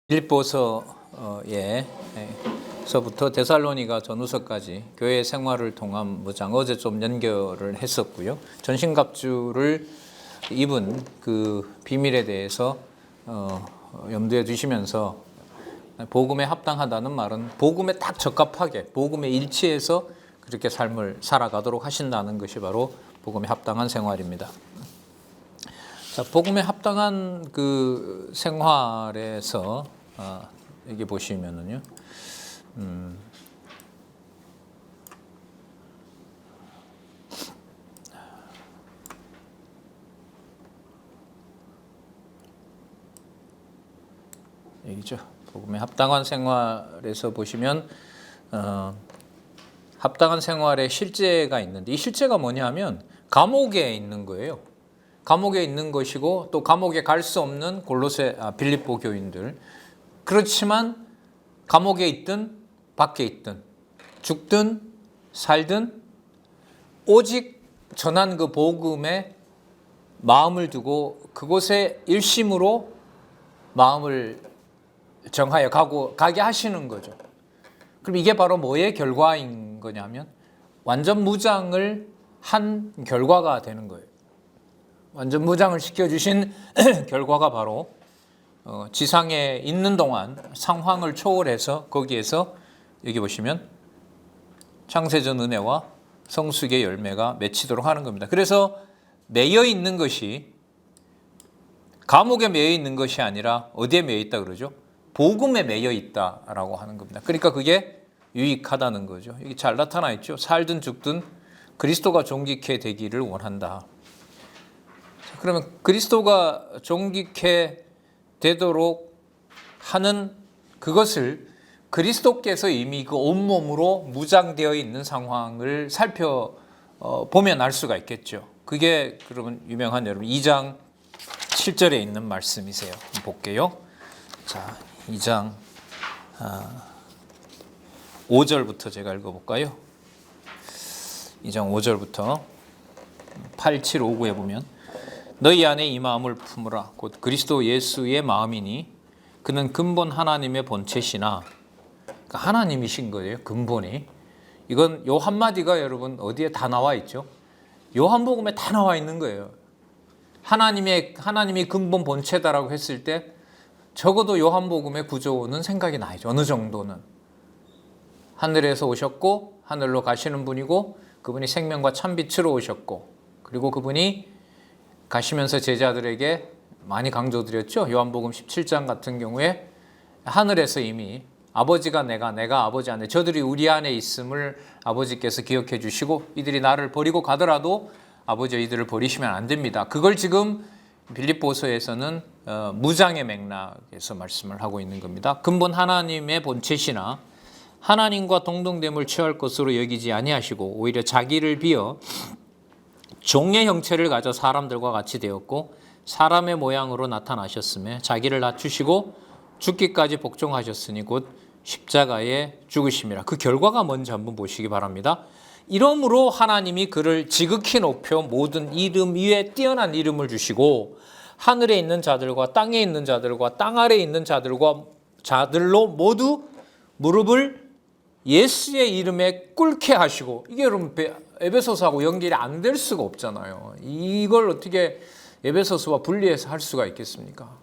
빌립보서에서부터 데살로니가 전후서까지 교회 생활을 통한 무장 어제 좀 연결을 했었고요. 전신갑주를 입은 그 비밀에 대해서 염두에 두시면서 복음에 합당하다는 말은 복음에 딱 적합하게 복음에 일치해서 그렇게 삶을 살아가도록 하신다는 것이 바로 복음에 합당한 생활입니다. 자, 복음에 합당한 그 생활에서 여기 보시면은요, 여기죠. 복음에 합당한 생활에서 보시면 합당한 생활의 실제가 있는데 이 실제가 뭐냐면 감옥에 있는 거예요. 감옥에 있는 것이고 또 감옥에 갈 수 없는 빌립보 교인들. 그렇지만 감옥에 있든 밖에 있든 죽든 살든 오직 전한 그 복음에 마음을 두고 그곳에 일심으로 마음을 정하여 가게 하시는 거죠. 그럼 이게 바로 뭐의 결과인 거냐면 완전 무장을 한 결과가 되는 거예요. 완전 무장을 시켜주신 결과가 바로 지상에 있는 동안 상황을 초월해서 거기에서 여기 보시면 창세전 은혜와 성숙의 열매가 맺히도록 하는 겁니다. 그래서 매여 있는 것이 감옥에 매여 있는 것이 아니라 어디에 매여 있다 그러죠? 복음에 매여 있다라고 하는 겁니다. 그러니까 그게 유익하다는 거죠. 여기 잘 나타나 있죠. 살든 죽든 그리스도가 존귀케 되기를 원한다. 그러면 그리스도가 존귀케 되도록 하는 그것을 그리스도께서 이미 그 온몸으로 무장되어 있는 상황을 살펴보면 알 수가 있겠죠. 그게 그러면 유명한 여러분 2장 7절에 있는 말씀이세요. 볼게요. 자, 2장 5절부터 제가 읽어볼까요? 2장 5절부터 8, 7, 5, 9에 보면 너희 안에 이 마음을 품으라. 곧 그리스도 예수의 마음이니 그는 근본 하나님의 본체시나 그러니까 하나님이신 거예요. 근본이. 이건 요 한마디가 여러분 어디에 다 나와 있죠? 요한복음에 다 나와 있는 거예요. 하나님이 근본 본체다라고 했을 때 적어도 요한복음의 구조는 생각이 나죠. 어느 정도는. 하늘에서 오셨고 하늘로 가시는 분이고 그분이 생명과 참빛으로 오셨고 그리고 그분이 가시면서 제자들에게 많이 강조드렸죠. 요한복음 17장 같은 경우에 하늘에서 이미 아버지가 내가 아버지 안에 저들이 우리 안에 있음을 아버지께서 기억해 주시고 이들이 나를 버리고 가더라도 아버지 이들을 버리시면 안 됩니다. 그걸 지금 빌립보서에서는 무장의 맥락에서 말씀을 하고 있는 겁니다. 근본 하나님의 본체시나 하나님과 동등됨을 취할 것으로 여기지 아니하시고 오히려 자기를 비어 종의 형체를 가져 사람들과 같이 되었고 사람의 모양으로 나타나셨으며 자기를 낮추시고 죽기까지 복종하셨으니 곧 십자가에 죽으심이라. 그 결과가 뭔지 한번 보시기 바랍니다. 이러므로 하나님이 그를 지극히 높여 모든 이름 위에 뛰어난 이름을 주시고 하늘에 있는 자들과 땅에 있는 자들과 땅 아래에 있는 자들로 모두 무릎을 예수의 이름에 꿇게 하시고 이게 여러분 에베소서하고 연결이 안 될 수가 없잖아요. 이걸 어떻게 에베소서와 분리해서 할 수가 있겠습니까?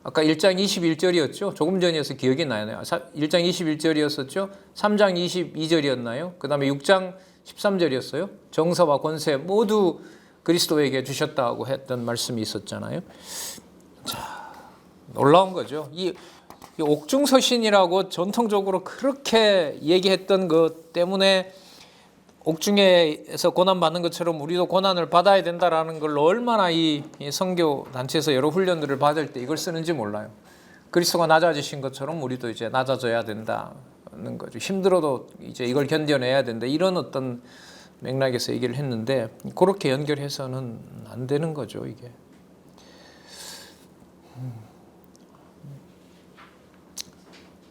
아까 1장 21절이었죠. 조금 전이어서 기억이 나요. 1장 21절이었었죠. 3장 22절이었나요? 그 다음에 6장 13절이었어요. 정사와 권세 모두 그리스도에게 주셨다고 했던 말씀이 있었잖아요. 자, 놀라운 거죠. 이 옥중서신이라고 전통적으로 그렇게 얘기했던 것 때문에 옥중에서 고난받는 것처럼 우리도 고난을 받아야 된다라는 걸 얼마나 이 선교 단체에서 여러 훈련들을 받을 때 이걸 쓰는지 몰라요. 그리스도가 낮아지신 것처럼 우리도 이제 낮아져야 된다는 거죠. 힘들어도 이제 이걸 견뎌내야 된다. 이런 어떤 맥락에서 얘기를 했는데 그렇게 연결해서는 안 되는 거죠, 이게.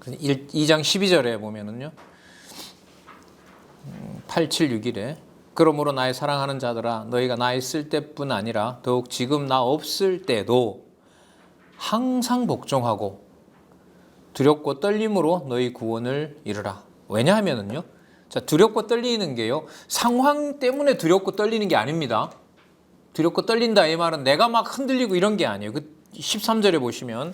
2장 12절에 보면은요. 8, 7, 6일에 그러므로 나의 사랑하는 자들아 너희가 나 있을 때뿐 아니라 더욱 지금 나 없을 때도 항상 복종하고 두렵고 떨림으로 너희 구원을 이루라. 왜냐하면은요. 자, 두렵고 떨리는 게요. 상황 때문에 두렵고 떨리는 게 아닙니다. 두렵고 떨린다 이 말은 내가 막 흔들리고 이런 게 아니에요. 그 13절에 보시면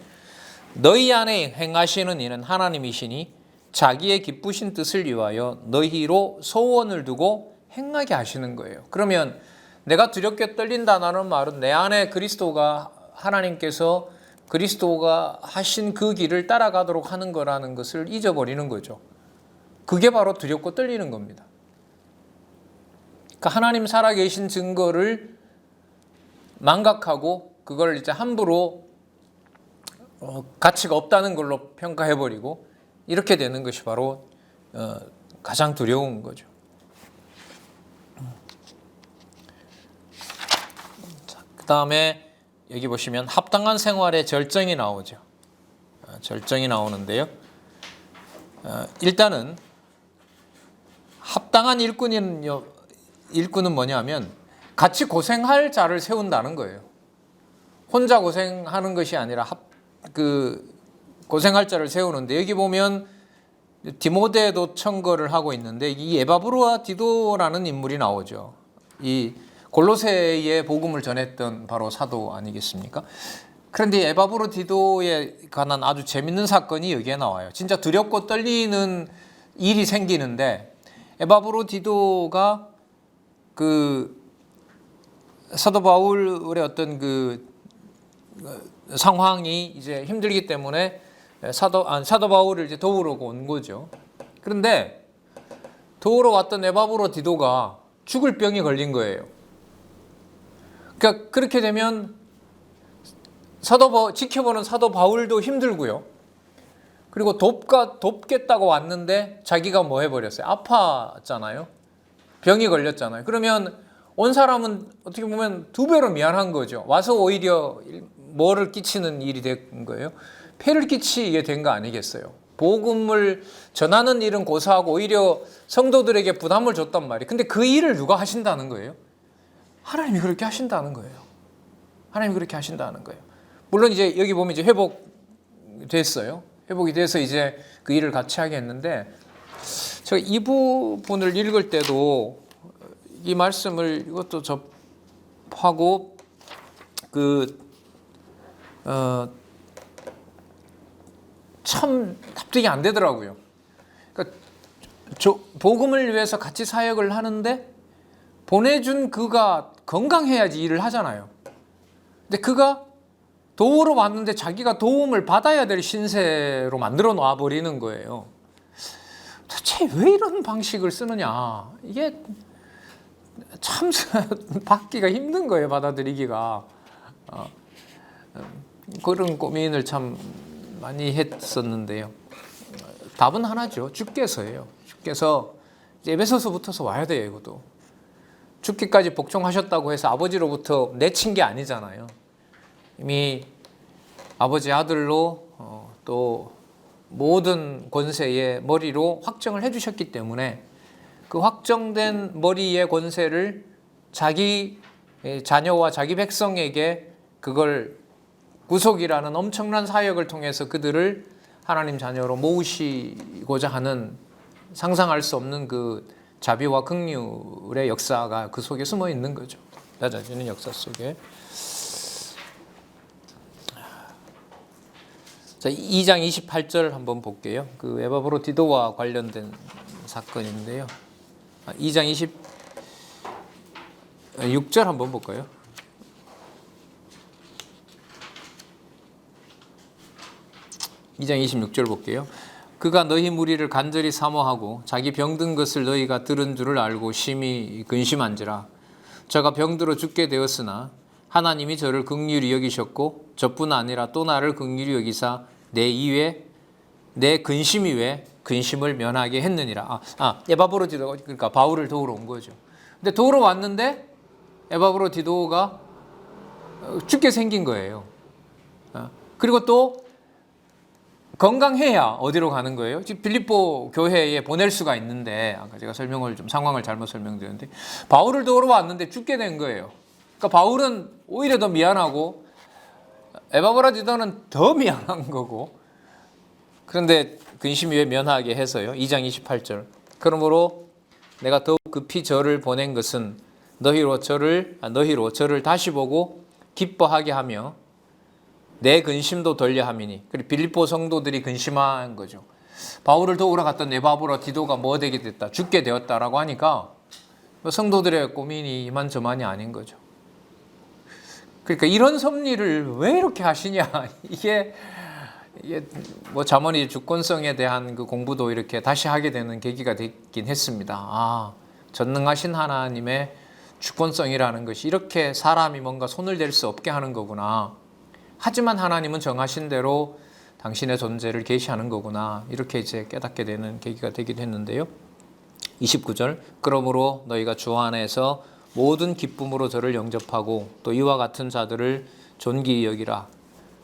너희 안에 행하시는 이는 하나님이시니 자기의 기쁘신 뜻을 위하여 너희로 소원을 두고 행하게 하시는 거예요. 그러면 내가 두렵게 떨린다는 말은 내 안에 그리스도가 하나님께서 그리스도가 하신 그 길을 따라가도록 하는 거라는 것을 잊어버리는 거죠. 그게 바로 두렵고 떨리는 겁니다. 그러니까 하나님 살아계신 증거를 망각하고 그걸 이제 함부로 가치가 없다는 걸로 평가해버리고 이렇게 되는 것이 바로 가장 두려운 거죠. 그 다음에 여기 보시면 합당한 생활의 절정이 나오죠. 절정이 나오는데요. 일단은 합당한 일꾼은 뭐냐면 같이 고생할 자를 세운다는 거예요. 혼자 고생하는 것이 아니라 고생할 자를 세우는데 여기 보면 디모데도 청거를 하고 있는데 이 에바브로와 디도라는 인물이 나오죠. 이 골로새의 복음을 전했던 바로 사도 아니겠습니까? 그런데 에바브로 디도에 관한 아주 재밌는 사건이 여기에 나와요. 진짜 두렵고 떨리는 일이 생기는데 에바브로 디도가 그 사도 바울의 어떤 그 상황이 이제 힘들기 때문에 사도 바울을 이제 도우러 온 거죠. 그런데 도우러 왔던 에바브로 디도가 죽을 병이 걸린 거예요. 그러니까 그렇게 되면 지켜보는 사도 바울도 힘들고요. 그리고 돕겠다고 왔는데 자기가 뭐 해버렸어요? 아팠잖아요. 병이 걸렸잖아요. 그러면 온 사람은 어떻게 보면 두 배로 미안한 거죠. 와서 오히려 뭐를 끼치는 일이 된 거예요? 폐를 끼치게 된 거 아니겠어요? 복음을 전하는 일은 고사하고 오히려 성도들에게 부담을 줬단 말이에요. 근데 그 일을 누가 하신다는 거예요? 하나님이 그렇게 하신다는 거예요. 하나님이 그렇게 하신다는 거예요. 물론 이제 여기 보면 이제 회복됐어요. 회복이 돼서 이제 그 일을 같이 하게 했는데 제가 이 부분을 읽을 때도 이 말씀을 이것도 접하고 참 납득이 안 되더라고요. 그러니까 복음을 위해서 같이 사역을 하는데 보내준 그가 건강해야지 일을 하잖아요. 근데 그가 도우러 왔는데 자기가 도움을 받아야 될 신세로 만들어 놔버리는 거예요. 도대체 왜 이런 방식을 쓰느냐. 이게 참 받기가 힘든 거예요. 받아들이기가. 그런 고민을 참 많이 했었는데요. 답은 하나죠. 주께서예요. 주께서 에베소서부터서 와야 돼요. 이것도. 죽기까지 복종하셨다고 해서 아버지로부터 내친 게 아니잖아요. 이미 아버지 아들로 또 모든 권세의 머리로 확정을 해주셨기 때문에 그 확정된 머리의 권세를 자기 자녀와 자기 백성에게 그걸 구속이라는 엄청난 사역을 통해서 그들을 하나님 자녀로 모으시고자 하는 상상할 수 없는 그 자비와 긍휼의 역사가 그 속에 숨어 있는 거죠. 낮아지는 역사 속에. 자, 2장 28절 한번 볼게요. 그 에바브로 디도와 관련된 사건인데요. 2장 26절 한번 볼까요? (2장 26절) 볼게요. 그가 너희 무리를 간절히 사모하고 자기 병든 것을 너희가 들은 줄을 알고 심히 근심한지라. 저가 병들어 죽게 되었으나 하나님이 저를 긍휼히 여기셨고 저뿐 아니라 또 나를 긍휼히 여기사 내 근심 이외에 근심을 면하게 했느니라. 에바브로 디도가 그러니까 바울을 도우러 온 거죠. 근데 도우러 왔는데 에바브로 디도가 죽게 생긴 거예요. 그리고 또 건강해야 어디로 가는 거예요? 지금 빌립보 교회에 보낼 수가 있는데 아까 제가 상황을 잘못 설명드렸는데 바울을 도우러 왔는데 죽게 된 거예요. 그러니까 바울은 오히려 더 미안하고 에바브로 디도는 더 미안한 거고 그런데 근심 위에 면하게 해서요. 2장 28절. 그러므로 내가 더욱 급히 저를 보낸 것은 너희로 저를 다시 보고 기뻐하게 하며 내 근심도 덜려 함이니. 그리고 빌립보 성도들이 근심한 거죠. 바울을 도우러 갔던 에바브라 디도가 뭐 되게 됐다, 죽게 되었다라고 하니까 성도들의 고민이 이만저만이 아닌 거죠. 그러니까 이런 섭리를 왜 이렇게 하시냐. 이게 뭐 잠언이 주권성에 대한 그 공부도 이렇게 다시 하게 되는 계기가 됐긴 했습니다. 전능하신 하나님의 주권성이라는 것이 이렇게 사람이 뭔가 손을 댈 수 없게 하는 거구나. 하지만 하나님은 정하신 대로 당신의 존재를 계시하는 거구나. 이렇게 이제 깨닫게 되는 계기가 되기도 했는데요. 29절. 그러므로 너희가 주 안에서 모든 기쁨으로 저를 영접하고 또 이와 같은 자들을 존귀히 여기라.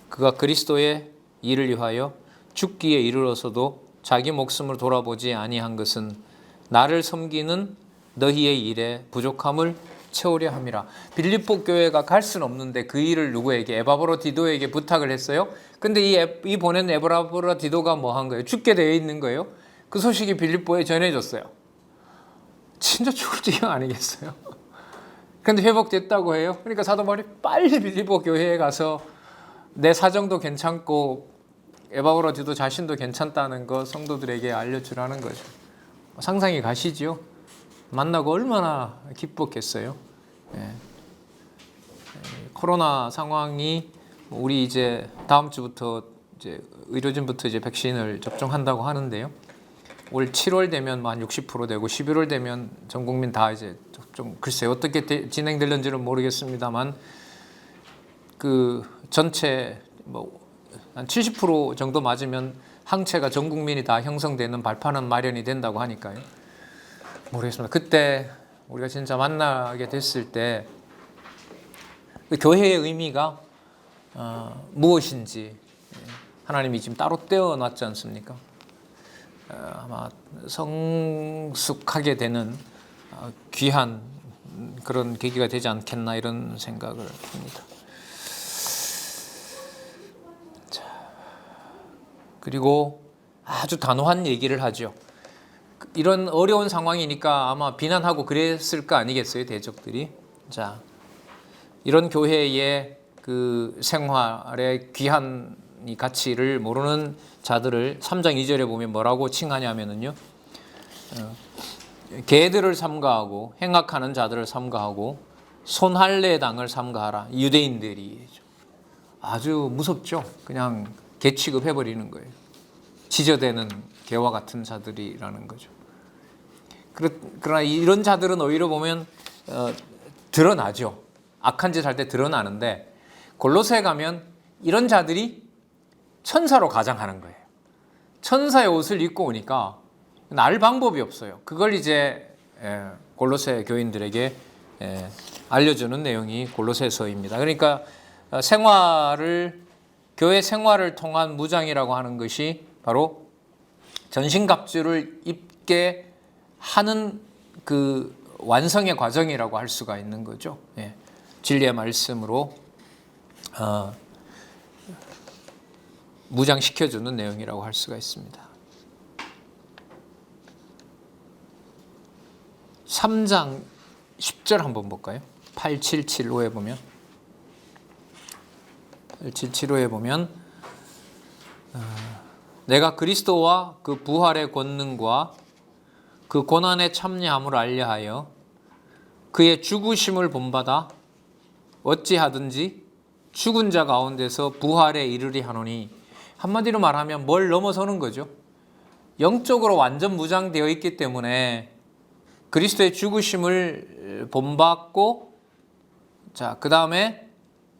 그가 그리스도의 일을 위하여 죽기에 이르러서도 자기 목숨을 돌아보지 아니한 것은 나를 섬기는 너희의 일에 부족함을 채우려 함이라. 빌립보 교회가 갈 수는 없는데 그 일을 누구에게? 에바브라 디도에게 부탁을 했어요. 근데 이 보낸 에바브라 디도가 뭐 한 거예요? 죽게 되어 있는 거예요. 그 소식이 빌립보에 전해졌어요. 진짜 죽을 지경 아니겠어요? 근데 회복됐다고 해요. 그러니까 사도 바울이 빨리 빌립보 교회에 가서 내 사정도 괜찮고 에바브라 디도 자신도 괜찮다는 거 성도들에게 알려주라는 거죠. 상상이 가시지요? 만나고 얼마나 기뻤겠어요. 코로나 상황이 우리 이제 다음 주부터 이제 의료진부터 이제 백신을 접종한다고 하는데요. 올 7월 되면 한 60% 되고 11월 되면 전 국민 다 이제 좀 글쎄요 어떻게 진행될는지는 모르겠습니다만 그 전체 뭐 한 70% 정도 맞으면 항체가 전 국민이 다 형성되는 발판은 마련이 된다고 하니까요. 모르겠습니다. 그때 우리가 진짜 만나게 됐을 때 그 교회의 의미가 무엇인지 하나님이 지금 따로 떼어놨지 않습니까? 아마 성숙하게 되는 귀한 그런 계기가 되지 않겠나 이런 생각을 합니다. 자, 그리고 아주 단호한 얘기를 하죠. 이런 어려운 상황이니까 아마 비난하고 그랬을 거 아니겠어요, 대적들이. 자, 이런 교회의 그 생활의 귀한 이 가치를 모르는 자들을 3장 2절에 보면 뭐라고 칭하냐면요. 개들을 삼가하고 행악하는 자들을 삼가하고 손할례당을 삼가하라. 유대인들이 아주 무섭죠. 그냥 개 취급해버리는 거예요. 지저대는 개와 같은 자들이라는 거죠. 그러나 이런 자들은 오히려 보면 드러나죠. 악한 짓 할 때 드러나는데 골로새에 가면 이런 자들이 천사로 가장하는 거예요. 천사의 옷을 입고 오니까 알 방법이 없어요. 그걸 이제 골로새 교인들에게 알려주는 내용이 골로새서입니다. 그러니까 교회 생활을 통한 무장이라고 하는 것이 바로 전신갑주를 입게 하는 그 완성의 과정이라고 할 수가 있는 거죠. 진리의 말씀으로 무장시켜주는 내용이라고 할 수가 있습니다. 3장 10절 한번 볼까요? 8775에 보면 8775에 보면 내가 그리스도와 그 부활의 권능과 그 고난에 참여함을 알려하여 그의 죽으심을 본받아 어찌하든지 죽은 자 가운데서 부활에 이르리 하노니. 한마디로 말하면 뭘 넘어서는 거죠. 영적으로 완전 무장되어 있기 때문에 그리스도의 죽으심을 본받고, 자, 그 다음에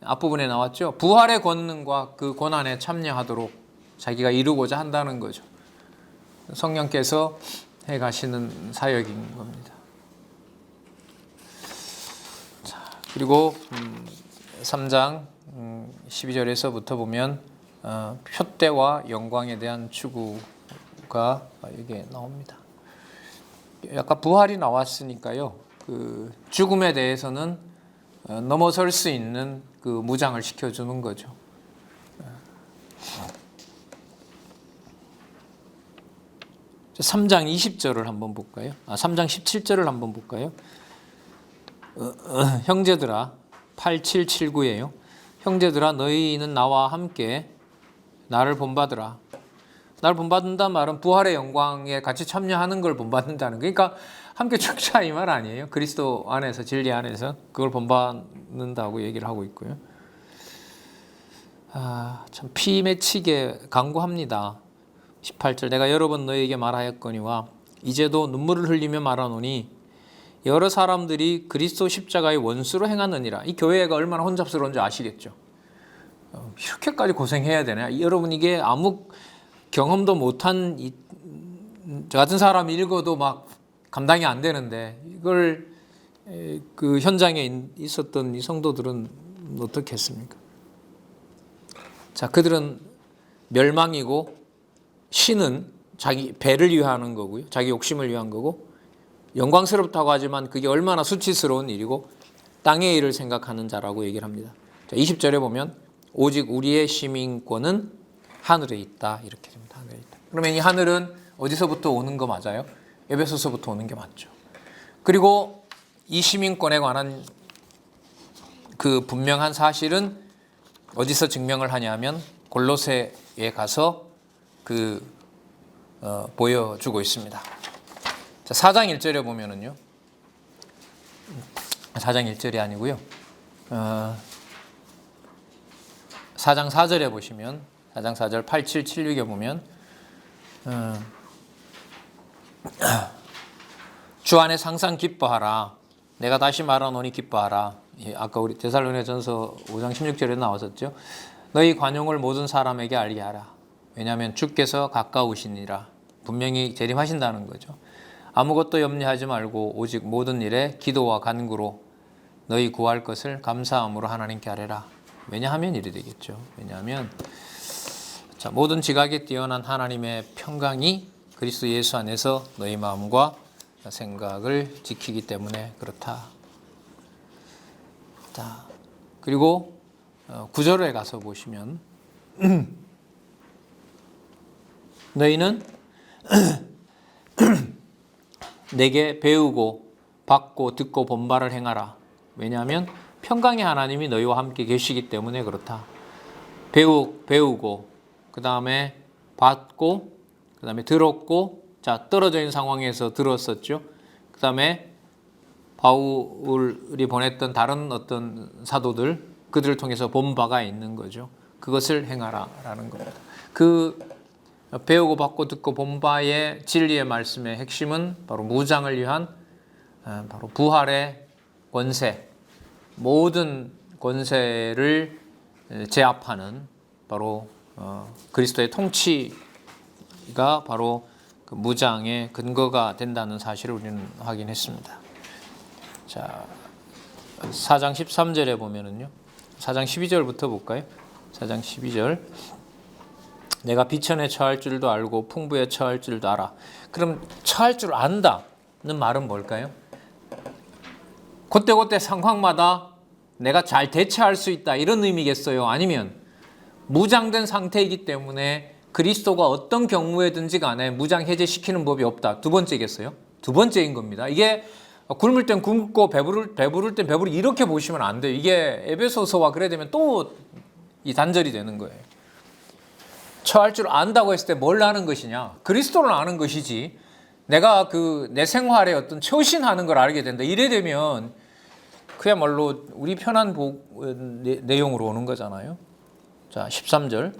앞부분에 나왔죠. 부활의 권능과 그 고난에 참여하도록 자기가 이루고자 한다는 거죠. 성령께서 해 가시는 사역인 겁니다. 자, 그리고 3장 12절에서부터 보면 표대와 영광에 대한 추구가 여기에 나옵니다. 아까 부활이 나왔으니까요. 그 죽음에 대해서는 넘어설 수 있는 그 무장을 시켜주는 거죠. 3장 20절을 한번 볼까요? 3장 17절을 한번 볼까요? 형제들아 8779예요. 형제들아 너희는 나와 함께 나를 본받으라. 나를 본받는다는 말은 부활의 영광에 같이 참여하는 걸 본받는다는 거. 그러니까 함께 죽자 이 말 아니에요. 그리스도 안에서 진리 안에서 그걸 본받는다고 얘기를 하고 있고요. 참 피 맺히게 간구합니다. 18절 내가 여러 번 너희에게 말하였거니와 이제도 눈물을 흘리며 말하노니 여러 사람들이 그리스도 십자가의 원수로 행하느니라. 이 교회가 얼마나 혼잡스러운지 아시겠죠. 이렇게까지 고생해야 되나? 여러분 이게 아무 경험도 못한 저 같은 사람이 읽어도 막 감당이 안 되는데 이걸 그 현장에 있었던 이 성도들은 어떻게 했습니까? 자, 그들은 멸망이고 신은 자기 배를 위하는 거고요. 자기 욕심을 위한 거고 영광스럽다고 하지만 그게 얼마나 수치스러운 일이고 땅의 일을 생각하는 자라고 얘기를 합니다. 자, 20절에 보면 오직 우리의 시민권은 하늘에 있다 이렇게 됩니다. 하늘에 있다. 그러면 이 하늘은 어디서부터 오는 거 맞아요? 에베소서부터 오는 게 맞죠. 그리고 이 시민권에 관한 그 분명한 사실은 어디서 증명을 하냐면 골로새에 가서 보여주고 있습니다. 자, 4장 1절에 보면은요. 4장 1절이 아니고요. 4장 4절에 보시면 4장 4절 8776에 보면 주 안에 항상 기뻐하라. 내가 다시 말하노니 기뻐하라. 아까 우리 데살로니가전서 5장 16절에 나왔었죠. 너희 관용을 모든 사람에게 알게 하라. 왜냐하면 주께서 가까우시니라. 분명히 재림하신다는 거죠. 아무것도 염려하지 말고 오직 모든 일에 기도와 간구로 너희 구할 것을 감사함으로 하나님께 아뢰라. 왜냐하면 이래 되겠죠. 왜냐하면 모든 지각에 뛰어난 하나님의 평강이 그리스도 예수 안에서 너희 마음과 생각을 지키기 때문에 그렇다. 자, 그리고 9절에 가서 보시면 너희는 내게 배우고 받고 듣고 본받을 행하라. 왜냐하면 평강의 하나님이 너희와 함께 계시기 때문에 그렇다. 배우고 그 다음에 받고 그 다음에 들었고 자 떨어져 있는 상황에서 들었었죠. 그 다음에 바울이 보냈던 다른 어떤 사도들 그들을 통해서 본 바가 있는 거죠. 그것을 행하라라는 겁니다. 그 배우고 받고 듣고 본 바의 진리의 말씀의 핵심은 바로 무장을 위한 바로 부활의 권세, 모든 권세를 제압하는 바로 그리스도의 통치가 바로 그 무장의 근거가 된다는 사실을 우리는 확인했습니다. 자, 4장 13절에 보면은요. 4장 12절부터 볼까요? 4장 12절. 내가 비천에 처할 줄도 알고 풍부에 처할 줄도 알아. 그럼 처할 줄 안다는 말은 뭘까요? 그때그때 상황마다 내가 잘 대처할 수 있다 이런 의미겠어요? 아니면 무장된 상태이기 때문에 그리스도가 어떤 경우에든지 간에 무장 해제시키는 법이 없다. 두 번째겠어요? 두 번째인 겁니다. 이게 굶을 땐 굶고 배부를 땐 배부르 이렇게 보시면 안 돼요. 이게 에베소서와 그래 되면 또 이 단절이 되는 거예요. 처할 줄 안다고 했을 때 뭘 아는 것이냐? 그리스도를 아는 것이지. 내가 내 생활에 어떤 처신하는 걸 알게 된다. 이래 되면 그야말로 우리 편한 내용으로 오는 거잖아요. 자, 13절.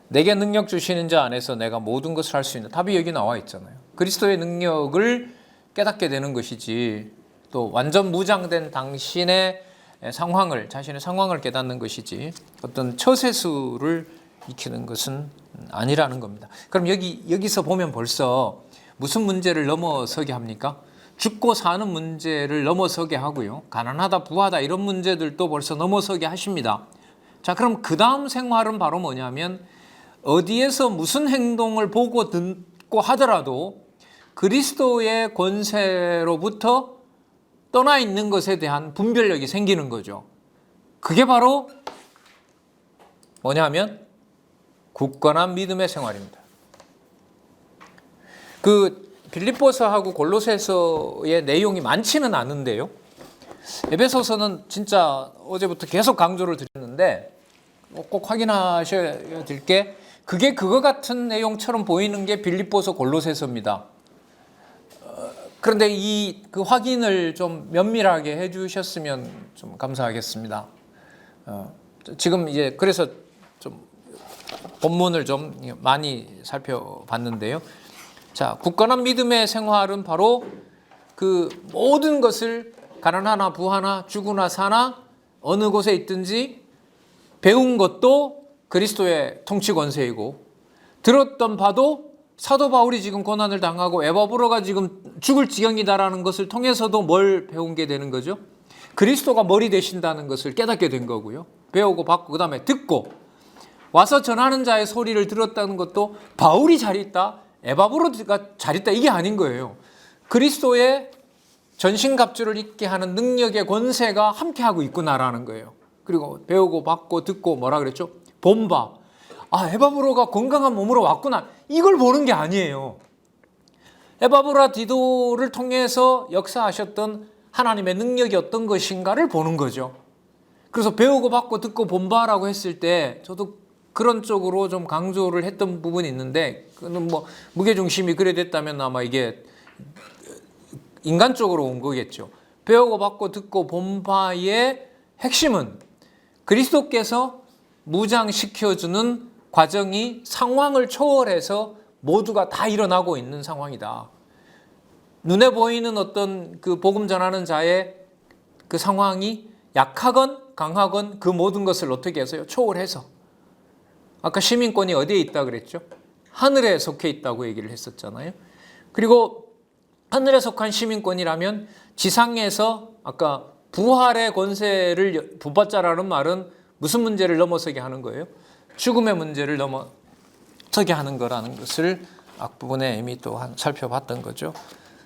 내게 능력 주시는 자 안에서 내가 모든 것을 할 수 있는 답이 여기 나와 있잖아요. 그리스도의 능력을 깨닫게 되는 것이지 또 완전 무장된 당신의 상황을 자신의 상황을 깨닫는 것이지 어떤 처세수를 익히는 것은 아니라는 겁니다. 그럼 여기서 보면 벌써 무슨 문제를 넘어서게 합니까? 죽고 사는 문제를 넘어서게 하고요. 가난하다 부하다 이런 문제들도 벌써 넘어서게 하십니다. 자, 그럼 그 다음 생활은 바로 뭐냐면 어디에서 무슨 행동을 보고 듣고 하더라도 그리스도의 권세로부터 떠나 있는 것에 대한 분별력이 생기는 거죠. 그게 바로 뭐냐면 굳건한 믿음의 생활입니다. 그 빌립보서하고 골로새서의 내용이 많지는 않은데요. 에베소서는 진짜 어제부터 계속 강조를 드렸는데 꼭 확인하셔야 될 게 그게 그거 같은 내용처럼 보이는 게 빌립보서 골로새서입니다. 그런데 그 확인을 좀 면밀하게 해주셨으면 좀 감사하겠습니다. 지금 이제 그래서 좀 본문을 좀 많이 살펴봤는데요. 자, 굳건한 믿음의 생활은 바로 그 모든 것을 가난하나 부하나 죽으나 사나 어느 곳에 있든지 배운 것도 그리스도의 통치 권세이고 들었던 바도 사도 바울이 지금 고난을 당하고 에바브로가 지금 죽을 지경이다라는 것을 통해서도 뭘 배운 게 되는 거죠? 그리스도가 머리 되신다는 것을 깨닫게 된 거고요. 배우고 받고 그 다음에 듣고 와서 전하는 자의 소리를 들었다는 것도 바울이 잘했다, 에바브로가 잘했다 이게 아닌 거예요. 그리스도의 전신갑주를 입게 하는 능력의 권세가 함께하고 있구나라는 거예요. 그리고 배우고 받고 듣고 뭐라 그랬죠? 본바. 에바브로가 건강한 몸으로 왔구나. 이걸 보는 게 아니에요. 에바브라 디도를 통해서 역사하셨던 하나님의 능력이 어떤 것인가를 보는 거죠. 그래서 배우고 받고 듣고 본바라고 했을 때 저도 그런 쪽으로 좀 강조를 했던 부분이 있는데 그는 뭐 무게중심이 그래 됐다면 아마 이게 인간적으로 온 거겠죠. 배우고 받고 듣고 본바의 핵심은 그리스도께서 무장시켜주는 과정이 상황을 초월해서 모두가 다 일어나고 있는 상황이다. 눈에 보이는 어떤 그 복음 전하는 자의 그 상황이 약하건 강하건 그 모든 것을 어떻게 해서요? 초월해서. 아까 시민권이 어디에 있다 그랬죠? 하늘에 속해 있다고 얘기를 했었잖아요. 그리고 하늘에 속한 시민권이라면 지상에서 아까 부활의 권세를 붙받자라는 말은 무슨 문제를 넘어서게 하는 거예요? 죽음의 문제를 넘어서게 하는 거라는 것을 앞부분에 이미 또 살펴봤던 거죠.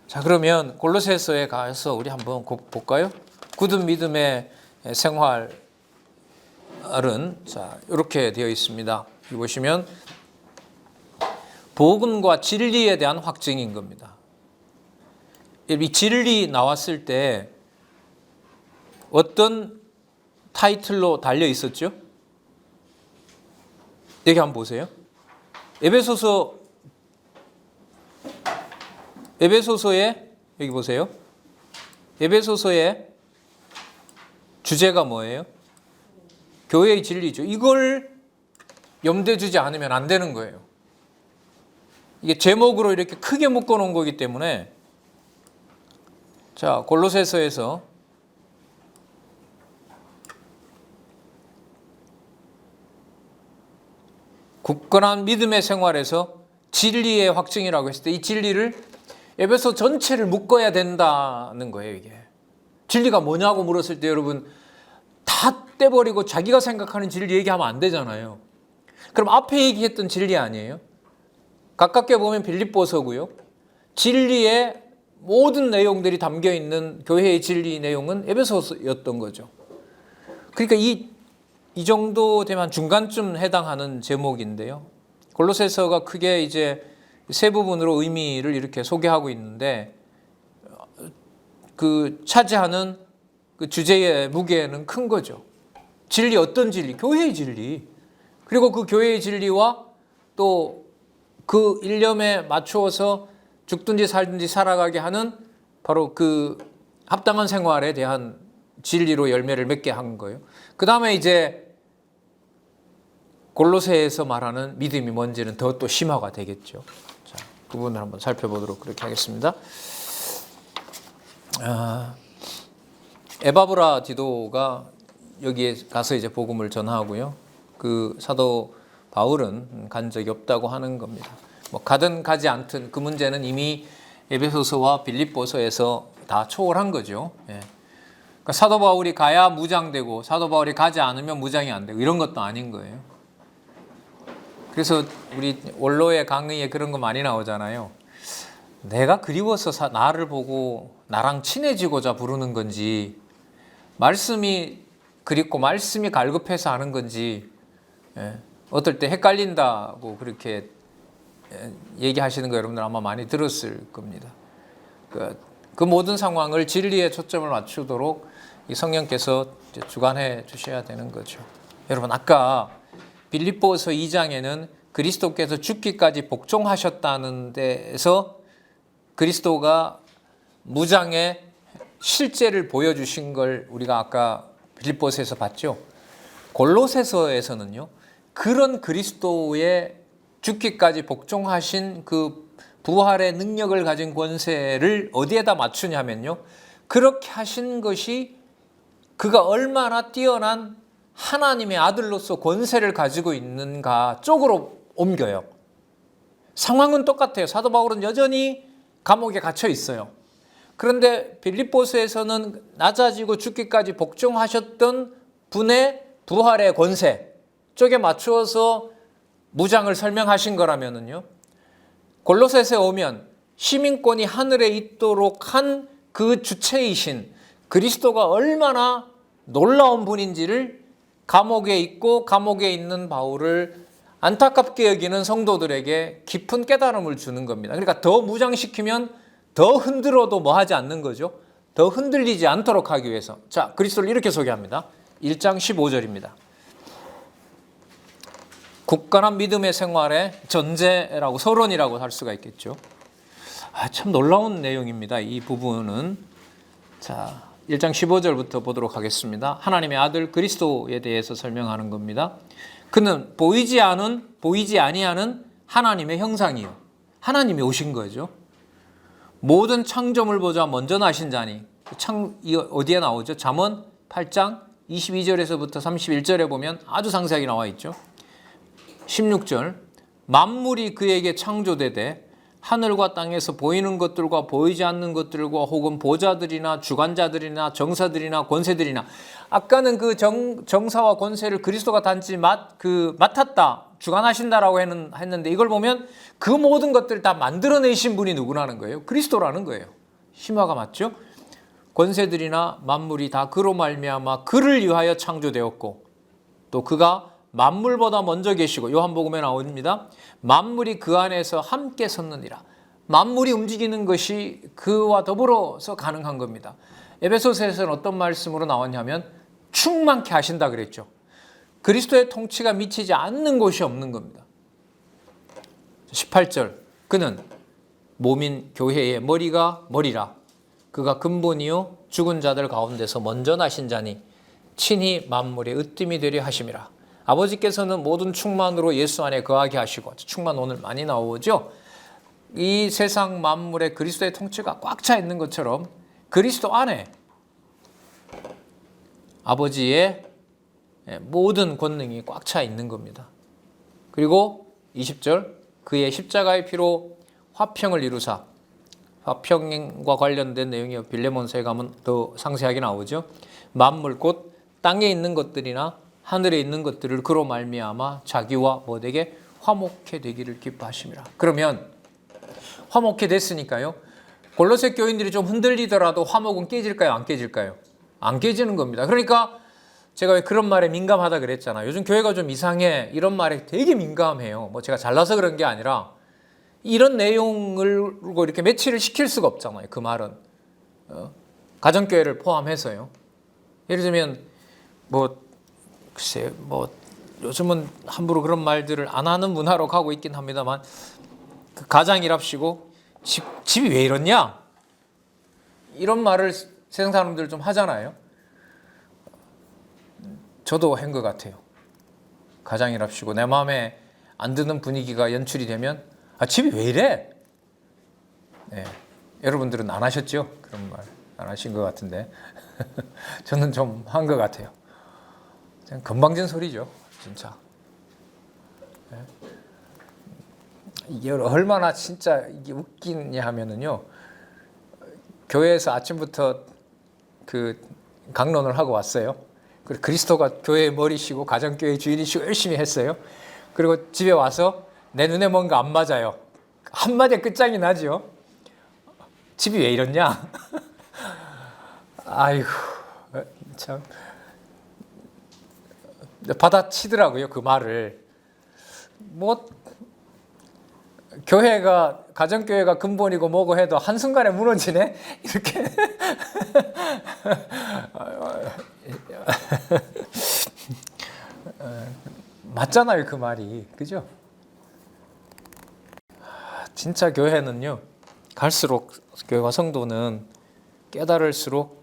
자, 그러면 골로새서에 가서 우리 한번 볼까요? 굳은 믿음의 생활은 자, 이렇게 되어 있습니다. 여기 보시면 복음과 진리에 대한 확증인 겁니다. 이 진리 나왔을 때 어떤 타이틀로 달려 있었죠? 여기 한번 보세요. 에베소서에 여기 보세요. 에베소서의 주제가 뭐예요? 교회의 진리죠. 이걸 염두에 두지 않으면 안 되는 거예요. 이게 제목으로 이렇게 크게 묶어 놓은 거기 때문에 자, 골로새서에서 굳건한 믿음의 생활에서 진리의 확증이라고 했을 때 이 진리를 에베소 전체를 묶어야 된다는 거예요. 이게 진리가 뭐냐고 물었을 때 여러분 다 떼버리고 자기가 생각하는 진리 얘기하면 안 되잖아요. 그럼 앞에 얘기했던 진리 아니에요? 가깝게 보면 빌립보서고요. 진리의 모든 내용들이 담겨있는 교회의 진리 내용은 에베소였던 거죠. 그러니까 이 정도 되면 중간쯤 해당하는 제목인데요. 골로새서가 크게 이제 세 부분으로 의미를 이렇게 소개하고 있는데 그 차지하는 그 주제의 무게는 큰 거죠. 진리 어떤 진리? 교회의 진리. 그리고 그 교회의 진리와 또 그 일념에 맞추어서 죽든지 살든지 살아가게 하는 바로 그 합당한 생활에 대한 진리로 열매를 맺게 한 거예요. 그 다음에 이제 골로새에서 말하는 믿음이 뭔지는 더 또 심화가 되겠죠. 자, 그 부분을 한번 살펴보도록 그렇게 하겠습니다. 에바브라 디도가 여기에 가서 이제 복음을 전하고요. 그 사도 바울은 간 적이 없다고 하는 겁니다. 뭐 가든 가지 않든 그 문제는 이미 에베소서와 빌립보서에서 다 초월한 거죠. 예. 그러니까 사도 바울이 가야 무장되고 사도 바울이 가지 않으면 무장이 안 되고 이런 것도 아닌 거예요. 그래서 우리 원로의 강의에 그런 거 많이 나오잖아요. 내가 그리워서 나를 보고 나랑 친해지고자 부르는 건지 말씀이 그립고 말씀이 갈급해서 하는 건지 어떨 때 헷갈린다고 그렇게 얘기하시는 거 여러분들 아마 많이 들었을 겁니다. 그 모든 상황을 진리에 초점을 맞추도록 이 성령께서 주관해 주셔야 되는 거죠. 여러분 아까 빌립보서 2장에는 그리스도께서 죽기까지 복종하셨다는 데에서 그리스도가 무장의 실제를 보여주신 걸 우리가 아까 빌립보서에서 봤죠. 골로새서에서는요. 그런 그리스도의 죽기까지 복종하신 그 부활의 능력을 가진 권세를 어디에다 맞추냐면요. 그렇게 하신 것이 그가 얼마나 뛰어난 하나님의 아들로서 권세를 가지고 있는가 쪽으로 옮겨요. 상황은 똑같아요. 사도 바울은 여전히 감옥에 갇혀 있어요. 그런데 빌립보서에서는 낮아지고 죽기까지 복종하셨던 분의 부활의 권세 쪽에 맞추어서 무장을 설명하신 거라면은요. 골로새서에 오면 시민권이 하늘에 있도록 한 그 주체이신 그리스도가 얼마나 놀라운 분인지를 감옥에 있고 감옥에 있는 바울을 안타깝게 여기는 성도들에게 깊은 깨달음을 주는 겁니다. 그러니까 더 무장시키면 더 흔들어도 뭐 하지 않는 거죠. 더 흔들리지 않도록 하기 위해서. 자, 그리스도를 이렇게 소개합니다. 1장 15절입니다. 굳건한 믿음의 생활의 전제라고 서론이라고 할 수가 있겠죠. 참 놀라운 내용입니다. 이 부분은. 자, 1장 15절부터 보도록 하겠습니다. 하나님의 아들 그리스도에 대해서 설명하는 겁니다. 그는 보이지 아니하는 하나님의 형상이요. 하나님이 오신 거죠. 모든 창조물 보자 먼저 나신 자니. 어디에 나오죠? 잠언 8장 22절에서부터 31절에 보면 아주 상세하게 나와 있죠. 16절 만물이 그에게 창조되되 하늘과 땅에서 보이는 것들과 보이지 않는 것들과 혹은 보좌들이나 주관자들이나 정사들이나 권세들이나 아까는 그 정사와 권세를 그리스도가 단지 맡았다 주관하신다라고 했는데 이걸 보면 그 모든 것들을 다 만들어내신 분이 누구라는 거예요? 그리스도라는 거예요. 심화가 맞죠? 권세들이나 만물이 다 그로 말미암아 그를 위하여 창조되었고 또 그가 만물보다 먼저 계시고 요한복음에 나옵니다. 만물이 그 안에서 함께 섰느니라. 만물이 움직이는 것이 그와 더불어서 가능한 겁니다. 에베소서에서는 어떤 말씀으로 나왔냐면 충만케 하신다 그랬죠. 그리스도의 통치가 미치지 않는 곳이 없는 겁니다. 18절 그는 몸인 교회의 머리라. 그가 근본이요 죽은 자들 가운데서 먼저 나신 자니 친히 만물의 으뜸이 되려 하심이라. 아버지께서는 모든 충만으로 예수 안에 거하게 하시고 충만 오늘 많이 나오죠. 이 세상 만물에 그리스도의 통치가 꽉 차 있는 것처럼 그리스도 안에 아버지의 모든 권능이 꽉 차 있는 겁니다. 그리고 20절 그의 십자가의 피로 화평을 이루사 화평과 관련된 내용이 빌레몬서에 가면 더 상세하게 나오죠. 만물 곧 땅에 있는 것들이나 하늘에 있는 것들을 그로 말미암아 자기와 뭐되게 화목해 되기를 기뻐하심이라. 그러면 화목해 됐으니까요. 골로새 교인들이 좀 흔들리더라도 화목은 깨질까요? 안 깨질까요? 안 깨지는 겁니다. 그러니까 제가 왜 그런 말에 민감하다 그랬잖아요. 요즘 교회가 좀 이상해. 이런 말에 되게 민감해요. 뭐 제가 잘나서 그런 게 아니라 이런 내용을 이렇게 매치를 시킬 수가 없잖아요. 그 말은 가정교회를 포함해서요. 예를 들면 글쎄 요즘은 함부로 그런 말들을 안 하는 문화로 가고 있긴 합니다만 그 가장이랍시고 집이 왜 이렇냐 이런 말을 세상 사람들 좀 하잖아요. 저도 한 것 같아요. 가장이랍시고 내 마음에 안 드는 분위기가 연출이 되면 집이 왜 이래? 네, 여러분들은 안 하셨죠? 그런 말 안 하신 것 같은데 저는 좀 한 것 같아요. 건방진 소리죠, 진짜. 이게 얼마나 진짜 이게 웃기냐 하면은요, 교회에서 아침부터 그 강론을 하고 왔어요. 그리고 그리스도가 교회의 머리시고 가정교회의 주인이시고 열심히 했어요. 그리고 집에 와서 내 눈에 뭔가 안 맞아요. 한마디에 끝장이 나죠. 집이 왜 이러냐? 아이고, 참. 받아치더라고요, 그 말을. 교회가 가정교회가 근본이고 뭐고 해도 한순간에 무너지네? 이렇게 맞잖아요, 그 말이. 그죠? 진짜 교회는요, 갈수록 교회와 성도는 깨달을수록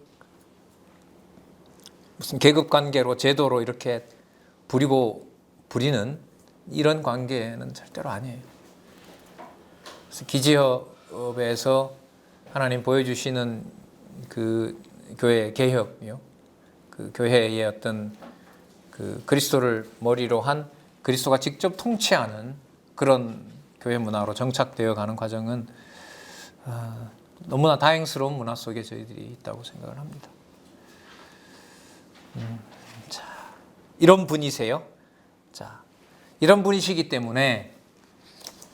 무슨 계급 관계로 제도로 이렇게 부리는 이런 관계는 절대로 아니에요. 그래서 기지협에서 하나님 보여주시는 그 교회 개혁이요, 그 교회의 어떤 그 그리스도를 머리로 한 그리스도가 직접 통치하는 그런 교회 문화로 정착되어 가는 과정은 너무나 다행스러운 문화 속에 저희들이 있다고 생각을 합니다. 자, 이런 분이세요. 자, 이런 분이시기 때문에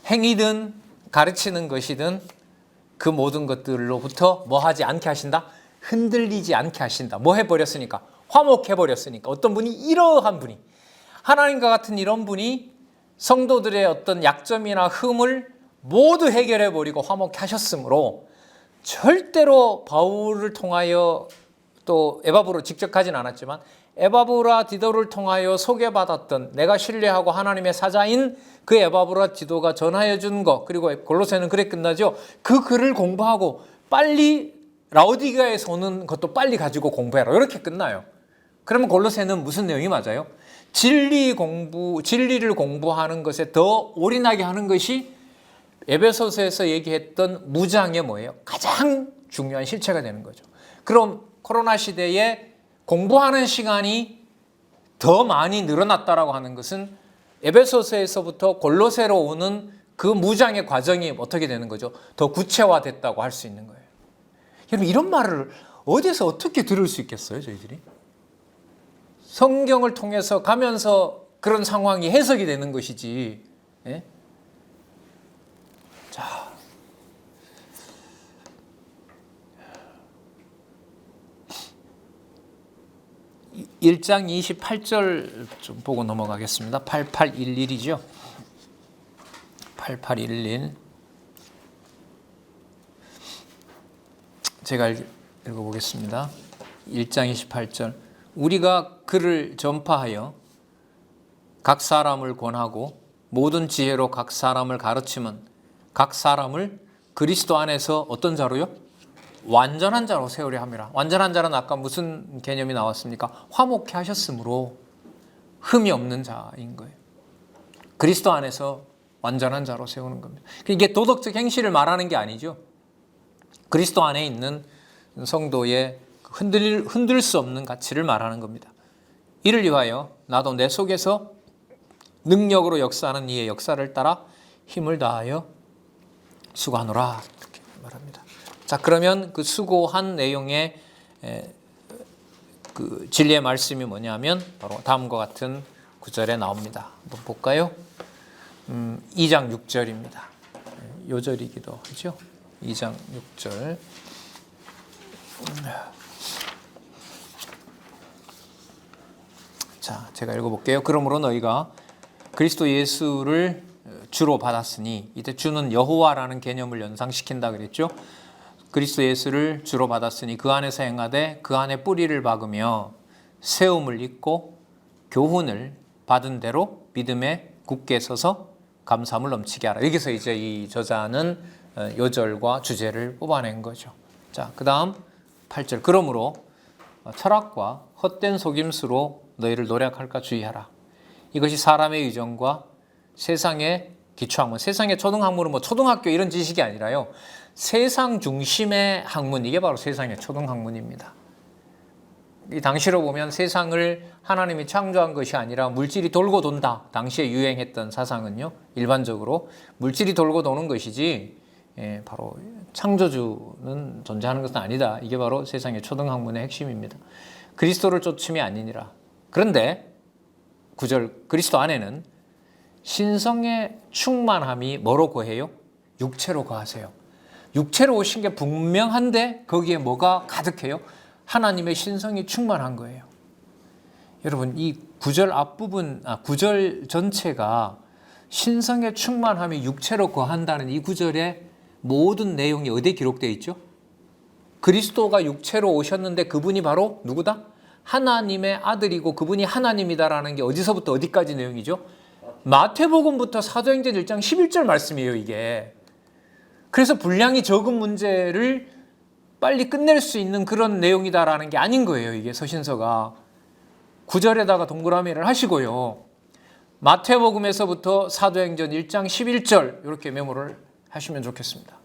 행위든 가르치는 것이든 그 모든 것들로부터 뭐 하지 않게 하신다? 흔들리지 않게 하신다. 뭐 해버렸으니까? 화목해버렸으니까. 어떤 분이 이러한 분이, 하나님과 같은 이런 분이 성도들의 어떤 약점이나 흠을 모두 해결해버리고 화목해 하셨으므로 절대로 바울을 통하여, 또 에바브로 직접 가진 않았지만 에바브라 디도를 통하여 소개받았던, 내가 신뢰하고 하나님의 사자인 그 에바브라 디도가 전하여 준 것, 그리고 골로새는 그래 끝나죠. 그 글을 공부하고 빨리 라오디게아에서 오는 것도 빨리 가지고 공부해라, 이렇게 끝나요. 그러면 골로새는 무슨 내용이 맞아요? 진리를 공부하는 것에 더 올인하게 하는 것이 에베소서에서 얘기했던 무장의 뭐예요? 가장 중요한 실체가 되는 거죠. 그럼 코로나 시대에 공부하는 시간이 더 많이 늘어났다라고 하는 것은 에베소서에서부터 골로새로 오는 그 무장의 과정이 어떻게 되는 거죠? 더 구체화됐다고 할 수 있는 거예요. 여러분, 이런 말을 어디서 어떻게 들을 수 있겠어요, 저희들이? 성경을 통해서 가면서 그런 상황이 해석이 되는 것이지. 예? 자, (1장 28절) 좀 보고 넘어가겠습니다. 8811이죠. 8811. 제가 읽어보겠습니다. 1장 28절. 우리가 그를 전파하여 각 사람을 권하고 모든 지혜로 각 사람을 가르치면 각 사람을 그리스도 안에서 어떤 자로요? 완전한 자로 세우려 함이라. 완전한 자는 아까 무슨 개념이 나왔습니까? 화목해 하셨으므로 흠이 없는 자인 거예요. 그리스도 안에서 완전한 자로 세우는 겁니다. 이게 도덕적 행실을 말하는 게 아니죠. 그리스도 안에 있는 성도의 흔들 수 없는 가치를 말하는 겁니다. 이를 위하여 나도 내 속에서 능력으로 역사하는 이의 역사를 따라 힘을 다하여 수고하노라, 이렇게 말합니다. 자, 그러면 그 수고한 내용의 그 진리의 말씀이 뭐냐면 바로 다음과 같은 구절에 나옵니다. 한번 볼까요? 2장 6절입니다. 요절이기도 하죠. 2장 6절. 자, 제가 읽어볼게요. 그러므로 너희가 그리스도 예수를 주로 받았으니, 이때 주는 여호와라는 개념을 연상시킨다 그랬죠. 그리스도 예수를 주로 받았으니 그 안에서 행하되 그 안에 뿌리를 박으며 세움을 입고 교훈을 받은 대로 믿음에 굳게 서서 감사함을 넘치게 하라. 여기서 이제 이 저자는 요절과 주제를 뽑아낸 거죠. 자, 그 다음 8절. 그러므로 철학과 헛된 속임수로 너희를 노력할까 주의하라. 이것이 사람의 의정과 세상의 기초학문, 세상의 초등학문은 뭐 초등학교 이런 지식이 아니라요, 세상 중심의 학문, 이게 바로 세상의 초등학문입니다. 이 당시로 보면 세상을 하나님이 창조한 것이 아니라 물질이 돌고 돈다. 당시에 유행했던 사상은요, 일반적으로 물질이 돌고 도는 것이지, 바로 창조주는 존재하는 것은 아니다. 이게 바로 세상의 초등학문의 핵심입니다. 그리스도를 쫓음이 아니니라. 그런데 9절, 그리스도 안에는 신성의 충만함이 뭐로 거해요? 육체로 거하세요. 육체로 오신 게 분명한데 거기에 뭐가 가득해요? 하나님의 신성이 충만한 거예요. 여러분, 이 9절 앞부분, 9절 전체가 신성의 충만함이 육체로 거한다는 이 구절의 모든 내용이 어디에 기록되어 있죠? 그리스도가 육체로 오셨는데 그분이 바로 누구다? 하나님의 아들이고 그분이 하나님이다라는 게 어디서부터 어디까지 내용이죠? 마태복음부터 사도행전 1장 11절 말씀이에요, 이게. 그래서 분량이 적은 문제를 빨리 끝낼 수 있는 그런 내용이다라는 게 아닌 거예요, 이게 서신서가. 9절에다가 동그라미를 하시고요. 마태복음에서부터 사도행전 1장 11절 이렇게 메모를 하시면 좋겠습니다.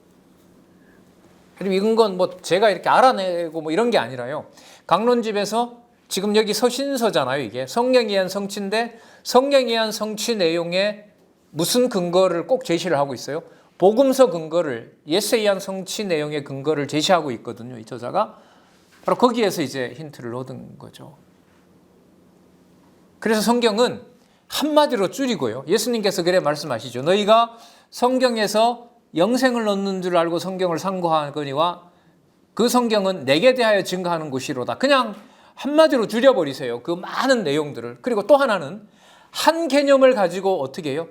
그리고 이건 건 뭐 제가 이렇게 알아내고 뭐 이런 게 아니라요. 강론집에서 지금 여기 서신서잖아요, 이게. 성령에 의한 성취인데 성령에 의한 성취 내용에 무슨 근거를 꼭 제시를 하고 있어요? 복음서 근거를, 예수에 의한 성취 내용의 근거를 제시하고 있거든요, 이 저자가. 바로 거기에서 이제 힌트를 얻은 거죠. 그래서 성경은 한마디로 줄이고요. 예수님께서 그래 말씀하시죠. 너희가 성경에서 영생을 얻는 줄 알고 성경을 상고하거니와 그 성경은 내게 대하여 증거하는 것이로다. 그냥 한마디로 줄여버리세요, 그 많은 내용들을. 그리고 또 하나는 한 개념을 가지고 어떻게 해요?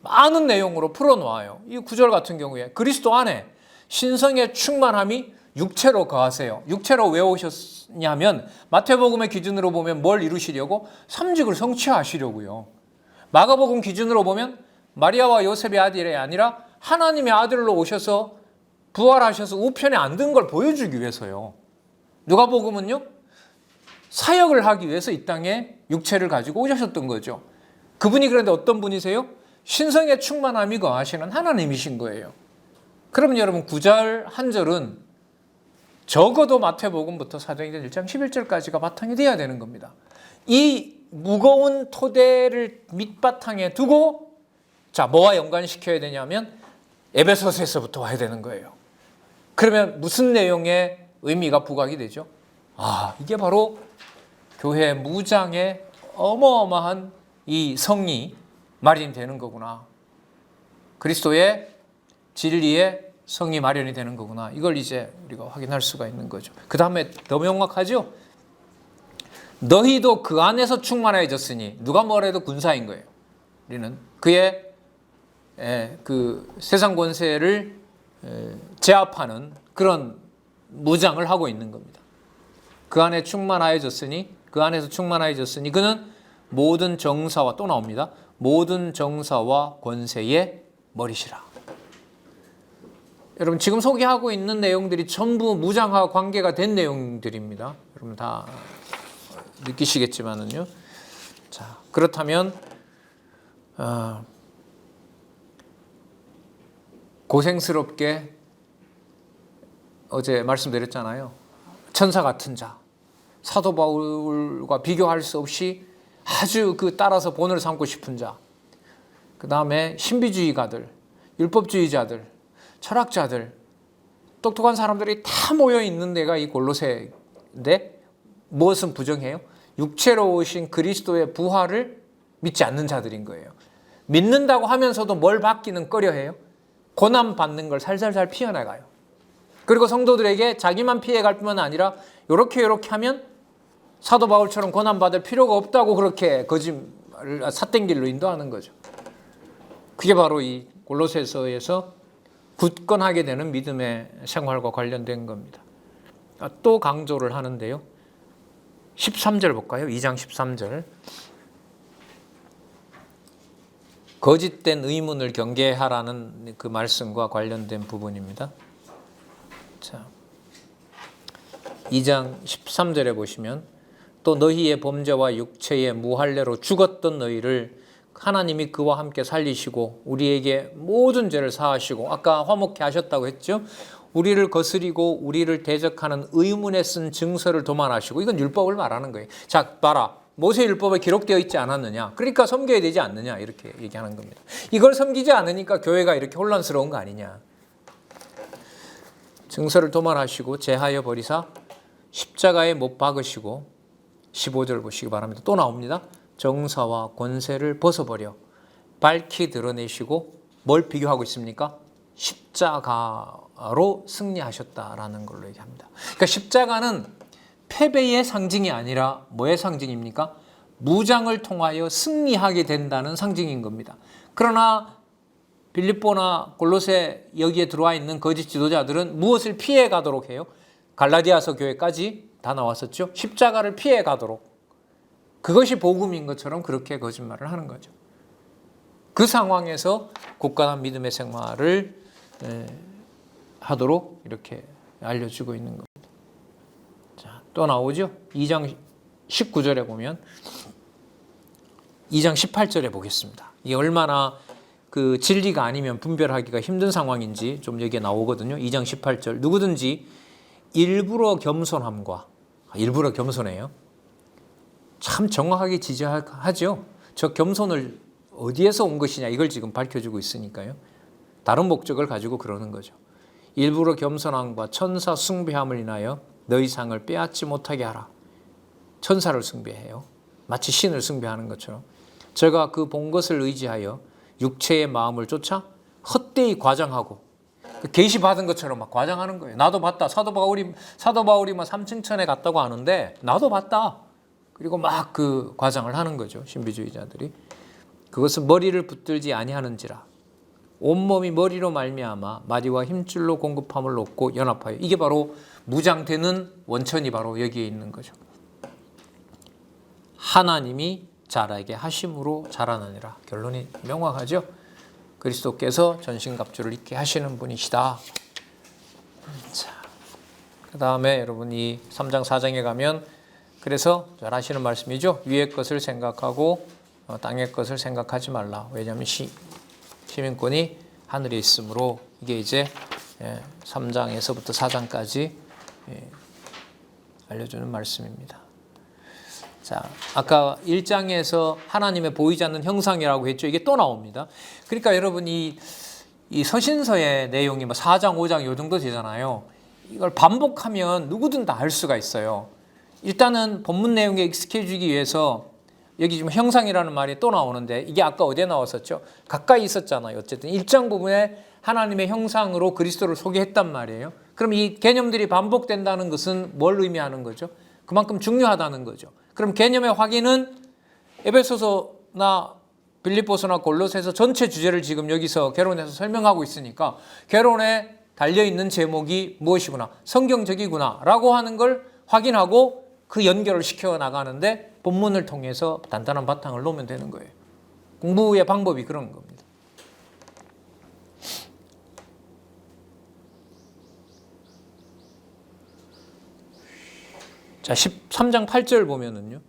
많은 내용으로 풀어놓아요. 이 구절 같은 경우에 그리스도 안에 신성의 충만함이 육체로 거하세요. 육체로 왜 오셨냐면 마태복음의 기준으로 보면 뭘 이루시려고? 삼직을 성취하시려고요. 마가복음 기준으로 보면 마리아와 요셉의 아들이 아니라 하나님의 아들로 오셔서 부활하셔서 우편에 앉은 걸 보여주기 위해서요. 누가복음은요, 사역을 하기 위해서 이 땅에 육체를 가지고 오셨던 거죠. 그분이 그런데 어떤 분이세요? 신성의 충만함이 거하시는 하나님이신 거예요. 그러면 여러분 9절 한 절은 적어도 마태복음부터 사도행전 1장 11절까지가 바탕이 돼야 되는 겁니다. 이 무거운 토대를 밑바탕에 두고 자, 뭐와 연관시켜야 되냐면 에베소서에서부터 와야 되는 거예요. 그러면 무슨 내용의 의미가 부각이 되죠? 아, 이게 바로 교회 무장의 어마어마한 이 성이 마련이 되는 거구나. 그리스도의 진리의 성이 마련이 되는 거구나. 이걸 이제 우리가 확인할 수가 있는 거죠. 그 다음에 더 명확하죠? 너희도 그 안에서 충만해졌으니, 누가 뭐래도 군사인 거예요. 우리는 그의 그 세상 권세를 제압하는 그런 무장을 하고 있는 겁니다. 그 안에 충만하여졌으니, 그 안에서 충만하여졌으니 그는 모든 정사와, 또 나옵니다, 모든 정사와 권세의 머리시라. 여러분 지금 소개하고 있는 내용들이 전부 무장과 관계가 된 내용들입니다. 여러분 다 느끼시겠지만은요. 자, 그렇다면 고생스럽게 어제 말씀드렸잖아요. 천사 같은 자, 사도 바울과 비교할 수 없이 아주 그 따라서 본을 삼고 싶은 자, 그 다음에 신비주의가들, 율법주의자들, 철학자들, 똑똑한 사람들이 다 모여 있는 데가 이 골로새인데 무엇은 부정해요? 육체로 오신 그리스도의 부활을 믿지 않는 자들인 거예요. 믿는다고 하면서도 뭘 받기는 꺼려해요. 고난 받는 걸 살살살 피해나가요. 그리고 성도들에게 자기만 피해갈 뿐만 아니라 요렇게 하면 사도 바울처럼 고난 받을 필요가 없다고 그렇게 거짓말을 삿된 길로 인도하는 거죠. 그게 바로 이 골로새서에서 굳건하게 되는 믿음의 생활과 관련된 겁니다. 또 강조를 하는데요. 13절 볼까요? 2장 13절. 거짓된 의문을 경계하라는 그 말씀과 관련된 부분입니다. 자, 2장 13절에 보시면 또 너희의 범죄와 육체의 무할례로 죽었던 너희를 하나님이 그와 함께 살리시고 우리에게 모든 죄를 사하시고, 아까 화목케 하셨다고 했죠. 우리를 거스리고 우리를 대적하는 의문에 쓴 증서를 도말하시고, 이건 율법을 말하는 거예요. 자, 봐라, 모세율법에 기록되어 있지 않았느냐, 그러니까 섬겨야 되지 않느냐, 이렇게 얘기하는 겁니다. 이걸 섬기지 않으니까 교회가 이렇게 혼란스러운 거 아니냐. 증서를 도말하시고 제하여 버리사 십자가에 못 박으시고, 15절 보시기 바랍니다. 또 나옵니다. 정사와 권세를 벗어버려 밝히 드러내시고, 뭘 비교하고 있습니까? 십자가로 승리하셨다라는 걸로 얘기합니다. 그러니까 십자가는 패배의 상징이 아니라 뭐의 상징입니까? 무장을 통하여 승리하게 된다는 상징인 겁니다. 그러나 빌립보나 골로새 여기에 들어와 있는 거짓 지도자들은 무엇을 피해 가도록 해요? 갈라디아서 교회까지 다 나왔었죠. 십자가를 피해 가도록. 그것이 복음인 것처럼 그렇게 거짓말을 하는 거죠. 그 상황에서 굳건한 믿음의 생활을 하도록 이렇게 알려주고 있는 겁니다. 자, 또 나오죠. 2장 19절에 보면 2장 18절에 보겠습니다. 이게 얼마나 그 진리가 아니면 분별하기가 힘든 상황인지 좀 여기에 나오거든요. 2장 18절. 누구든지 일부러 겸손함과, 일부러 겸손해요. 참 정확하게 지적하죠. 저 겸손을 어디에서 온 것이냐 이걸 지금 밝혀주고 있으니까요. 다른 목적을 가지고 그러는 거죠. 일부러 겸손함과 천사 숭배함을 인하여 너희 상을 빼앗지 못하게 하라. 천사를 숭배해요. 마치 신을 숭배하는 것처럼. 제가 그 본 것을 의지하여 육체의 마음을 쫓아 헛되이 과장하고 계시 받은 것처럼 막 과장하는 거예요. 나도 봤다. 사도 바울이 막 삼층천에 갔다고 하는데 나도 봤다. 그리고 막 그 과장을 하는 거죠. 신비주의자들이. 그것은 머리를 붙들지 아니하는지라. 온몸이 머리로 말미암아 마디와 힘줄로 공급함을 놓고 연합하여. 이게 바로 무장되는 원천이 바로 여기에 있는 거죠. 하나님이 자라게 하심으로 자라느니라. 결론이 명확하죠. 그리스도께서 전신갑주를 입게 하시는 분이시다. 자, 그 다음에 여러분이 3장 4장에 가면 그래서 잘 아시는 말씀이죠. 위의 것을 생각하고 땅의 것을 생각하지 말라. 왜냐하면 시민권이 하늘에 있으므로 이게 이제 3장에서부터 4장까지 알려주는 말씀입니다. 자, 아까 1장에서 하나님의 보이지 않는 형상이라고 했죠. 이게 또 나옵니다. 그러니까 여러분 이 서신서의 내용이 4장, 5장 요 정도 되잖아요. 이걸 반복하면 누구든 다 알 수가 있어요. 일단은 본문 내용에 익숙해지기 위해서 여기 지금 형상이라는 말이 또 나오는데 이게 아까 어디에 나왔었죠? 가까이 있었잖아요. 어쨌든 1장 부분에 하나님의 형상으로 그리스도를 소개했단 말이에요. 그럼 이 개념들이 반복된다는 것은 뭘 의미하는 거죠? 그만큼 중요하다는 거죠. 그럼 개념의 확인은 에베소서나 빌립보서나 골로새서 전체 주제를 지금 여기서 개론해서 설명하고 있으니까 개론에 달려있는 제목이 무엇이구나, 성경적이구나 라고 하는 걸 확인하고 그 연결을 시켜 나가는데 본문을 통해서 단단한 바탕을 놓으면 되는 거예요. 공부의 방법이 그런 겁니다. 자, 13장 8절 보면은요.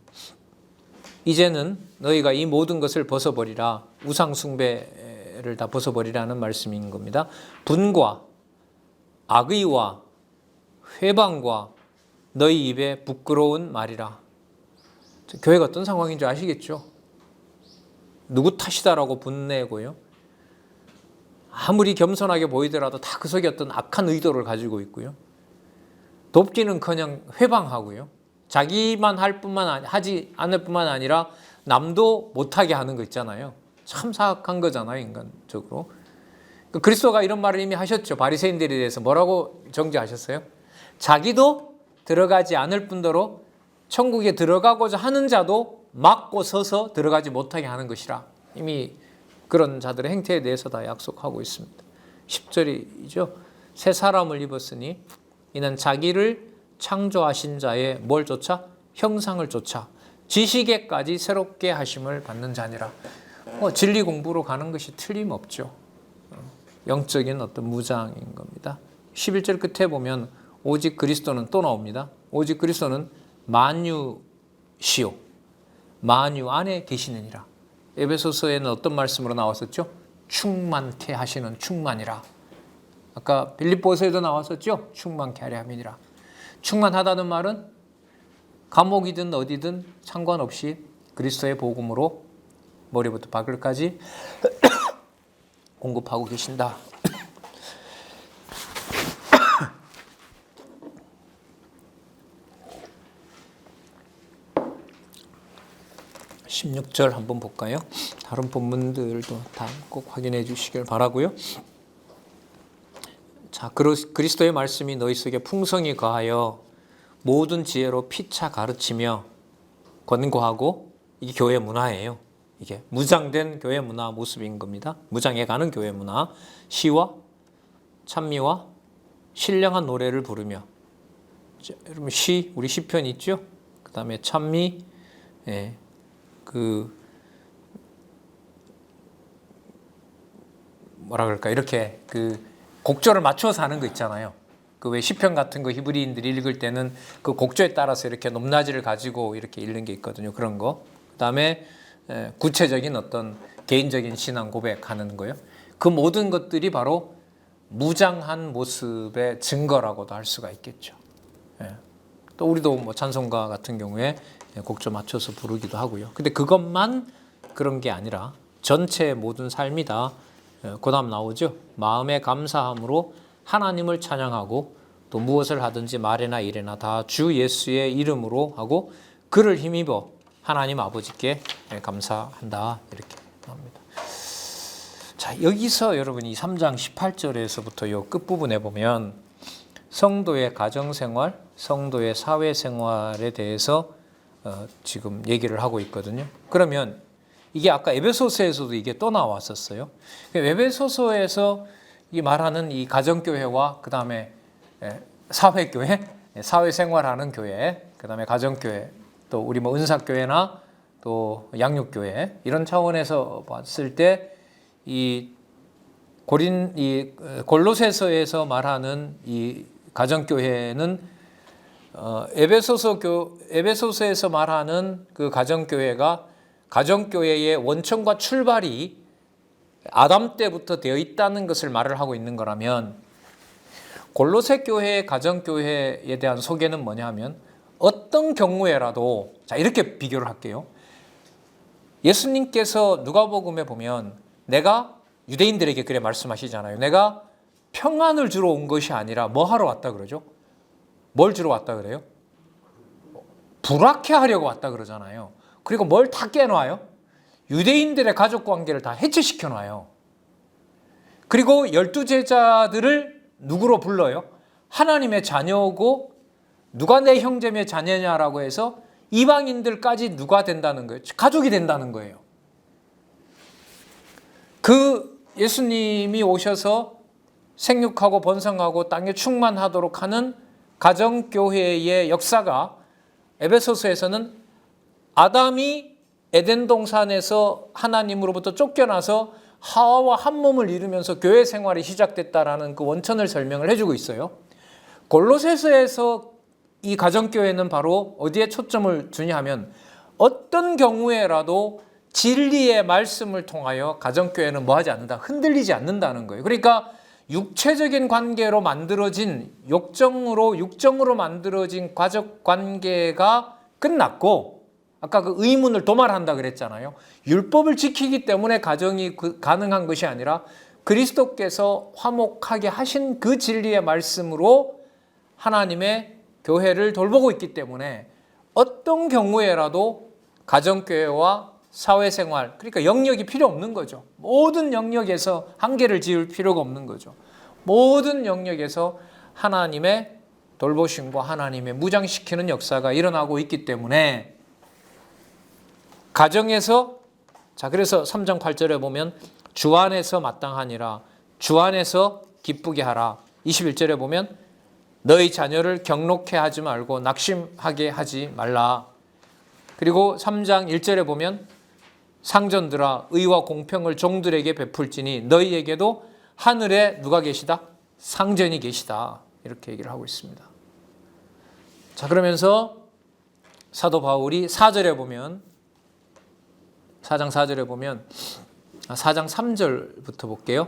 이제는 너희가 이 모든 것을 벗어버리라. 우상 숭배를 다 벗어버리라는 말씀인 겁니다. 분과 악의와 회방과 너희 입에 부끄러운 말이라. 교회가 어떤 상황인 줄 아시겠죠? 누구 탓이다라고 분내고요. 아무리 겸손하게 보이더라도 다 그 속에 어떤 악한 의도를 가지고 있고요. 돕기는커녕 회방하고요. 자기만 하지 않을 뿐만 아니라 남도 못하게 하는 거 있잖아요. 참 사악한 거잖아요, 인간적으로. 그리스도가 이런 말을 이미 하셨죠. 바리새인들에 대해서 뭐라고 정죄하셨어요? 자기도 들어가지 않을 뿐더러 천국에 들어가고자 하는 자도 막고 서서 들어가지 못하게 하는 것이라. 이미 그런 자들의 행태에 대해서 다 약속하고 있습니다. 10절이죠. 새 사람을 입었으니 이는 자기를 창조하신 자의 뭘 쫓아? 형상을 쫓아 지식에까지 새롭게 하심을 받는 자니라. 진리 공부로 가는 것이 틀림없죠. 영적인 어떤 무장인 겁니다. 11절 끝에 보면 오직 그리스도는 또 나옵니다. 오직 그리스도는 만유시요 만유 안에 계시느니라. 에베소서에는 어떤 말씀으로 나왔었죠? 충만케 하시는 충만이라. 아까 빌립보서에도 나왔었죠? 충만케 하려 함이니라. 충만하다는 말은 감옥이든 어디든 상관없이 그리스도의 복음으로 머리부터 발끝까지 공급하고 계신다. 16절 한번 볼까요? 다른 본문들도 다 꼭 확인해 주시길 바라고요. 자, 그리스도의 말씀이 너희 속에 풍성히 거하여 모든 지혜로 피차 가르치며 권고하고 이게 교회 문화예요. 이게 무장된 교회 문화 모습인 겁니다. 무장해가는 교회 문화. 시와 찬미와 신령한 노래를 부르며. 여러분 시, 우리 시편 있죠? 그 다음에 찬미, 뭐라 그럴까, 이렇게 그 곡조를 맞춰서 하는 거 있잖아요. 그 왜 시편 같은 거 히브리인들이 읽을 때는 그 곡조에 따라서 이렇게 높낮이를 가지고 이렇게 읽는 게 있거든요. 그런 거. 그 다음에 구체적인 어떤 개인적인 신앙 고백하는 거요. 그 모든 것들이 바로 무장한 모습의 증거라고도 할 수가 있겠죠. 또 우리도 뭐 찬송가 같은 경우에 곡조 맞춰서 부르기도 하고요. 근데 그것만 그런 게 아니라 전체의 모든 삶이 다 그 다음 나오죠. 마음의 감사함으로 하나님을 찬양하고 또 무엇을 하든지 말이나 일이나 다 주 예수의 이름으로 하고 그를 힘입어 하나님 아버지께 감사한다. 이렇게 나옵니다. 자, 여기서 여러분이 3장 18절에서부터 이 끝부분에 보면 성도의 가정생활, 성도의 사회생활에 대해서 지금 얘기를 하고 있거든요. 그러면 이게 아까 에베소서에서도 이게 또 나왔었어요. 에베소서에서 이 말하는 이 가정교회와 그 다음에 사회교회, 사회생활하는 교회, 그 다음에 가정교회, 또 우리 뭐 은사교회나 또 양육교회 이런 차원에서 봤을 때 이 골로새서에서 말하는 이 가정교회는 에베소서에서 말하는 그 가정교회가 가정교회의 원천과 출발이 아담 때부터 되어 있다는 것을 말을 하고 있는 거라면 골로새 교회의 가정교회에 대한 소개는 뭐냐 하면 어떤 경우에라도 자 이렇게 비교를 할게요. 예수님께서 누가복음에 보면 내가 유대인들에게 그래 말씀하시잖아요. 내가 평안을 주러 온 것이 아니라 뭐 하러 왔다 그러죠? 뭘 주러 왔다 그래요? 불화케 하려고 왔다 그러잖아요. 그리고 뭘 다 깨놔요? 유대인들의 가족관계를 다 해체시켜 놔요. 그리고 12제자들을 누구로 불러요? 하나님의 자녀고 누가 내 형제의 자녀냐라고 해서 이방인들까지 누가 된다는 거예요? 가족이 된다는 거예요. 그 예수님이 오셔서 생육하고 번성하고 땅에 충만하도록 하는 가정교회의 역사가 에베소서에서는 아담이 에덴 동산에서 하나님으로부터 쫓겨나서 하와와 한 몸을 이루면서 교회 생활이 시작됐다라는 그 원천을 설명을 해주고 있어요. 골로새서에서 이 가정교회는 바로 어디에 초점을 두냐 하면 어떤 경우에라도 진리의 말씀을 통하여 가정교회는 뭐 하지 않는다? 흔들리지 않는다는 거예요. 그러니까 육체적인 관계로 만들어진 육정으로 만들어진 가족 관계가 끝났고 아까 그 의문을 도말한다 그랬잖아요. 율법을 지키기 때문에 가정이 가능한 것이 아니라 그리스도께서 화목하게 하신 그 진리의 말씀으로 하나님의 교회를 돌보고 있기 때문에 어떤 경우에라도 가정교회와 사회생활, 그러니까 영역이 필요 없는 거죠. 모든 영역에서 한계를 지을 필요가 없는 거죠. 모든 영역에서 하나님의 돌보심과 하나님의 무장시키는 역사가 일어나고 있기 때문에 가정에서 자 그래서 3장 8절에 보면 주 안에서 마땅하니라 주 안에서 기쁘게 하라. 21절에 보면 너희 자녀를 경록해 하지 말고 낙심하게 하지 말라. 그리고 3장 1절에 보면 상전들아 의와 공평을 종들에게 베풀지니 너희에게도 하늘에 누가 계시다? 상전이 계시다. 이렇게 얘기를 하고 있습니다. 자 그러면서 사도 바울이 4절에 보면 4장 4절에 보면 4장 3절부터 볼게요.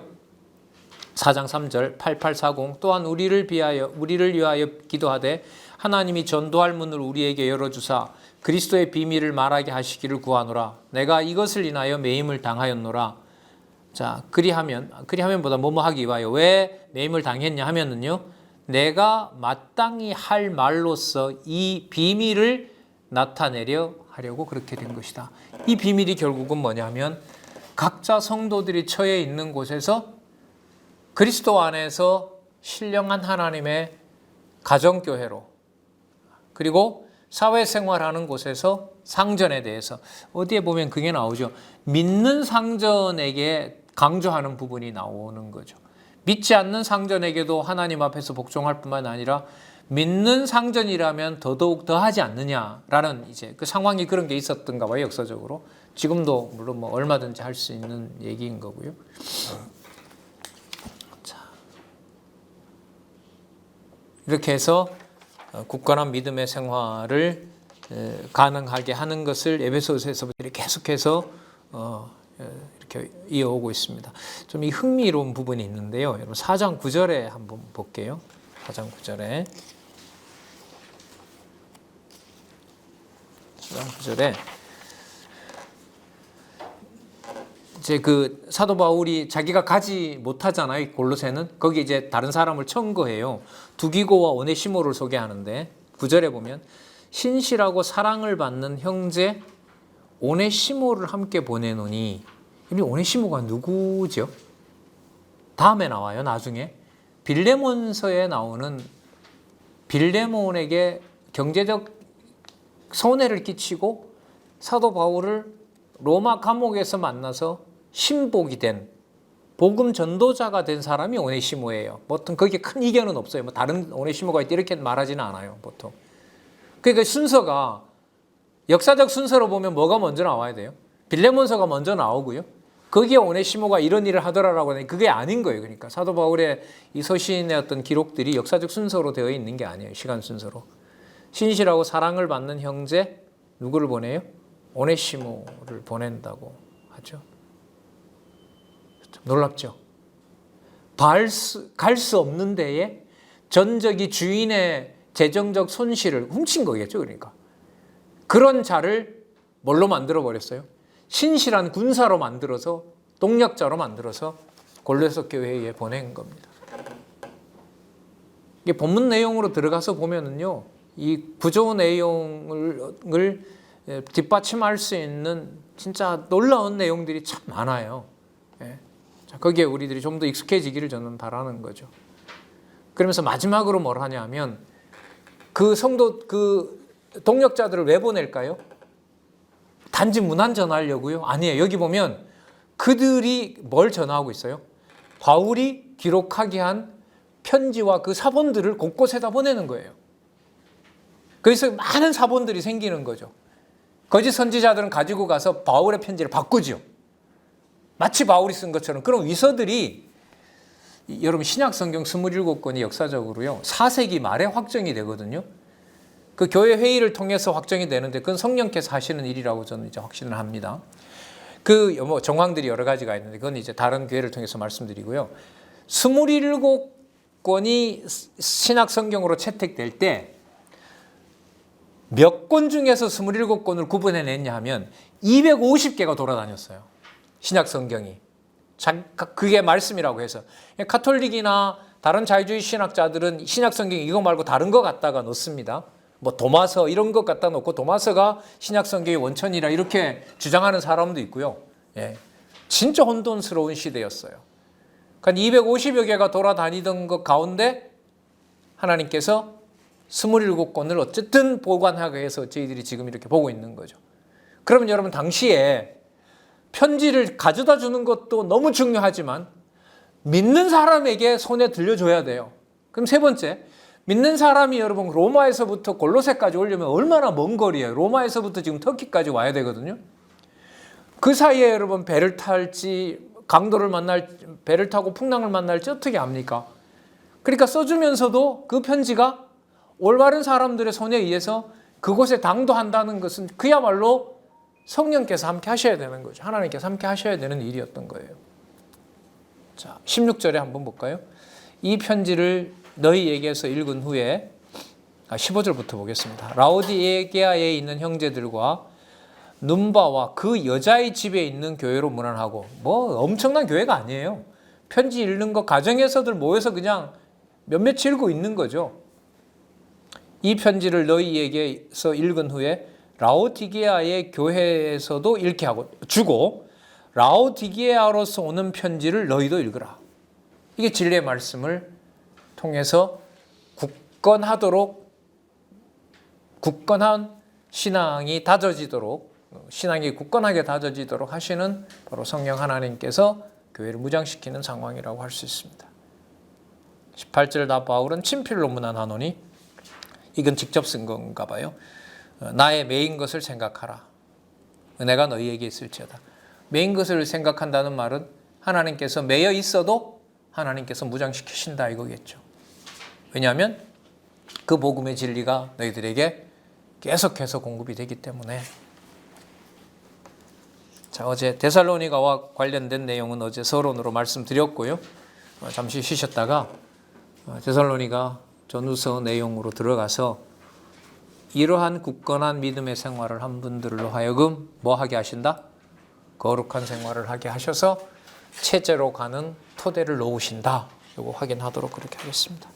4장 3절 8840 또한 우리를 위하여 기도하되 하나님이 전도할 문을 우리에게 열어주사 그리스도의 비밀을 말하게 하시기를 구하노라. 내가 이것을 인하여 매임을 당하였노라. 자 그리하면보다 뭐뭐 하기 위하여 왜 매임을 당했냐 하면은요 내가 마땅히 할 말로써 이 비밀을 나타내려 하려고 그렇게 된 것이다. 이 비밀이 결국은 뭐냐면 각자 성도들이 처해 있는 곳에서 그리스도 안에서 신령한 하나님의 가정교회로 그리고 사회생활하는 곳에서 상전에 대해서 어디에 보면 그게 나오죠. 믿는 상전에게 강조하는 부분이 나오는 거죠. 믿지 않는 상전에게도 하나님 앞에서 복종할 뿐만 아니라 믿는 상전이라면 더더욱 더 하지 않느냐라는 이제 그 상황이 그런 게 있었던가 봐요, 역사적으로. 지금도 물론 뭐 얼마든지 할 수 있는 얘기인 거고요. 자, 이렇게 해서 굳건한 믿음의 생활을 가능하게 하는 것을 에베소서에서 계속해서 이렇게 이어오고 있습니다. 좀 이 흥미로운 부분이 있는데요. 여러분 4장 9절에 한번 볼게요. 4장 9절에 이제 그 사도 바울이 자기가 가지 못하잖아요. 골로새는 거기 이제 다른 사람을 청구해요. 두기고와 오네시모를 소개하는데 9절에 보면 신실하고 사랑을 받는 형제 오네시모를 함께 보내노니, 이 오네시모가 누구죠? 다음에 나와요. 나중에 빌레몬서에 나오는 빌레몬에게 경제적 손해를 끼치고 사도 바울을 로마 감옥에서 만나서 신복이 된 복음 전도자가 된 사람이 오네시모예요. 보통 거기에 큰 이견은 없어요. 뭐 다른 오네시모가 있다 이렇게 말하지는 않아요. 보통. 그러니까 순서가 역사적 순서로 보면 뭐가 먼저 나와야 돼요? 빌레몬서가 먼저 나오고요. 거기에 오네시모가 이런 일을 하더라라고 하는 그게 아닌 거예요. 그러니까 사도 바울의 이 서신의 어떤 기록들이 역사적 순서로 되어 있는 게 아니에요. 시간 순서로. 신실하고 사랑을 받는 형제 누구를 보내요? 오네시모를 보낸다고 하죠. 놀랍죠? 갈 수 없는 데에 전적이 주인의 재정적 손실을 훔친 거겠죠. 그러니까 그런 자를 뭘로 만들어 버렸어요? 신실한 군사로 만들어서 동력자로 만들어서 골로새 교회에 보낸 겁니다. 이게 본문 내용으로 들어가서 보면은요, 이 구조 내용을 뒷받침할 수 있는 진짜 놀라운 내용들이 참 많아요. 예. 자, 거기에 우리들이 좀 더 익숙해지기를 저는 바라는 거죠. 그러면서 마지막으로 뭘 하냐면 그 성도 그 동력자들을 왜 보낼까요? 단지 문안 전하려고요? 아니에요. 여기 보면 그들이 뭘 전하고 있어요? 바울이 기록하게 한 편지와 그 사본들을 곳곳에다 보내는 거예요. 그래서 많은 사본들이 생기는 거죠. 거짓 선지자들은 가지고 가서 바울의 편지를 바꾸죠. 마치 바울이 쓴 것처럼. 그런 위서들이 여러분 신약 성경 27권이 역사적으로요 4세기 말에 확정이 되거든요. 그 교회 회의를 통해서 확정이 되는데 그건 성령께서 하시는 일이라고 저는 이제 확신을 합니다. 그 뭐 정황들이 여러 가지가 있는데 그건 이제 다른 교회를 통해서 말씀드리고요. 27권이 신약 성경으로 채택될 때 몇 권 중에서 27권을 구분해냈냐 하면 250개가 돌아다녔어요. 신약 성경이. 그게 말씀이라고 해서. 카톨릭이나 다른 자유주의 신학자들은 신약 성경 이거 말고 다른 거 갖다가 넣습니다. 뭐 도마서 이런 것 갖다 놓고 도마서가 신약 성경의 원천이라 이렇게 주장하는 사람도 있고요. 예. 진짜 혼돈스러운 시대였어요. 그러니까 250여 개가 돌아다니던 것 가운데 하나님께서 27권을 어쨌든 보관하게 해서 저희들이 지금 이렇게 보고 있는 거죠. 그러면 여러분 당시에 편지를 가져다 주는 것도 너무 중요하지만 믿는 사람에게 손에 들려줘야 돼요. 그럼 세 번째, 믿는 사람이 여러분 로마에서부터 골로새까지 오려면 얼마나 먼 거리예요. 로마에서부터 지금 터키까지 와야 되거든요. 그 사이에 여러분 배를 탈지 강도를 만날 배를 타고 풍랑을 만날지 어떻게 합니까? 그러니까 써주면서도 그 편지가 올바른 사람들의 손에 의해서 그곳에 당도한다는 것은 그야말로 성령께서 함께 하셔야 되는 거죠. 하나님께서 함께 하셔야 되는 일이었던 거예요. 자, 16절에 한번 볼까요? 이 편지를 너희에게서 읽은 후에 15절부터 보겠습니다. 라오디게아에 있는 형제들과 눈바와 그 여자의 집에 있는 교회로 문안하고, 뭐 엄청난 교회가 아니에요. 편지 읽는 거 가정에서들 모여서 그냥 몇몇 읽고 있는 거죠. 이 편지를 너희에게서 읽은 후에 라오디게아의 교회에서도 읽게 하고 주고 라오디게아로서 오는 편지를 너희도 읽으라. 이게 진리의 말씀을 통해서 굳건하도록 굳건한 신앙이 다져지도록, 신앙이 굳건하게 다져지도록 하시는 바로 성령 하나님께서 교회를 무장시키는 상황이라고 할 수 있습니다. 18절 다 바울은 친필로 문안하노니, 이건 직접 쓴 건가 봐요. 나의 매인 것을 생각하라. 은혜가 너희에게 있을지어다. 매인 것을 생각한다는 말은 하나님께서 매여 있어도 하나님께서 무장시키신다 이거겠죠. 왜냐하면 그 복음의 진리가 너희들에게 계속해서 공급이 되기 때문에. 자, 어제 데살로니가와 관련된 내용은 어제 서론으로 말씀드렸고요. 잠시 쉬셨다가 데살로니가 전후서 내용으로 들어가서 이러한 굳건한 믿음의 생활을 한 분들로 하여금 뭐 하게 하신다? 거룩한 생활을 하게 하셔서 체제로 가는 토대를 놓으신다. 이거 확인하도록 그렇게 하겠습니다.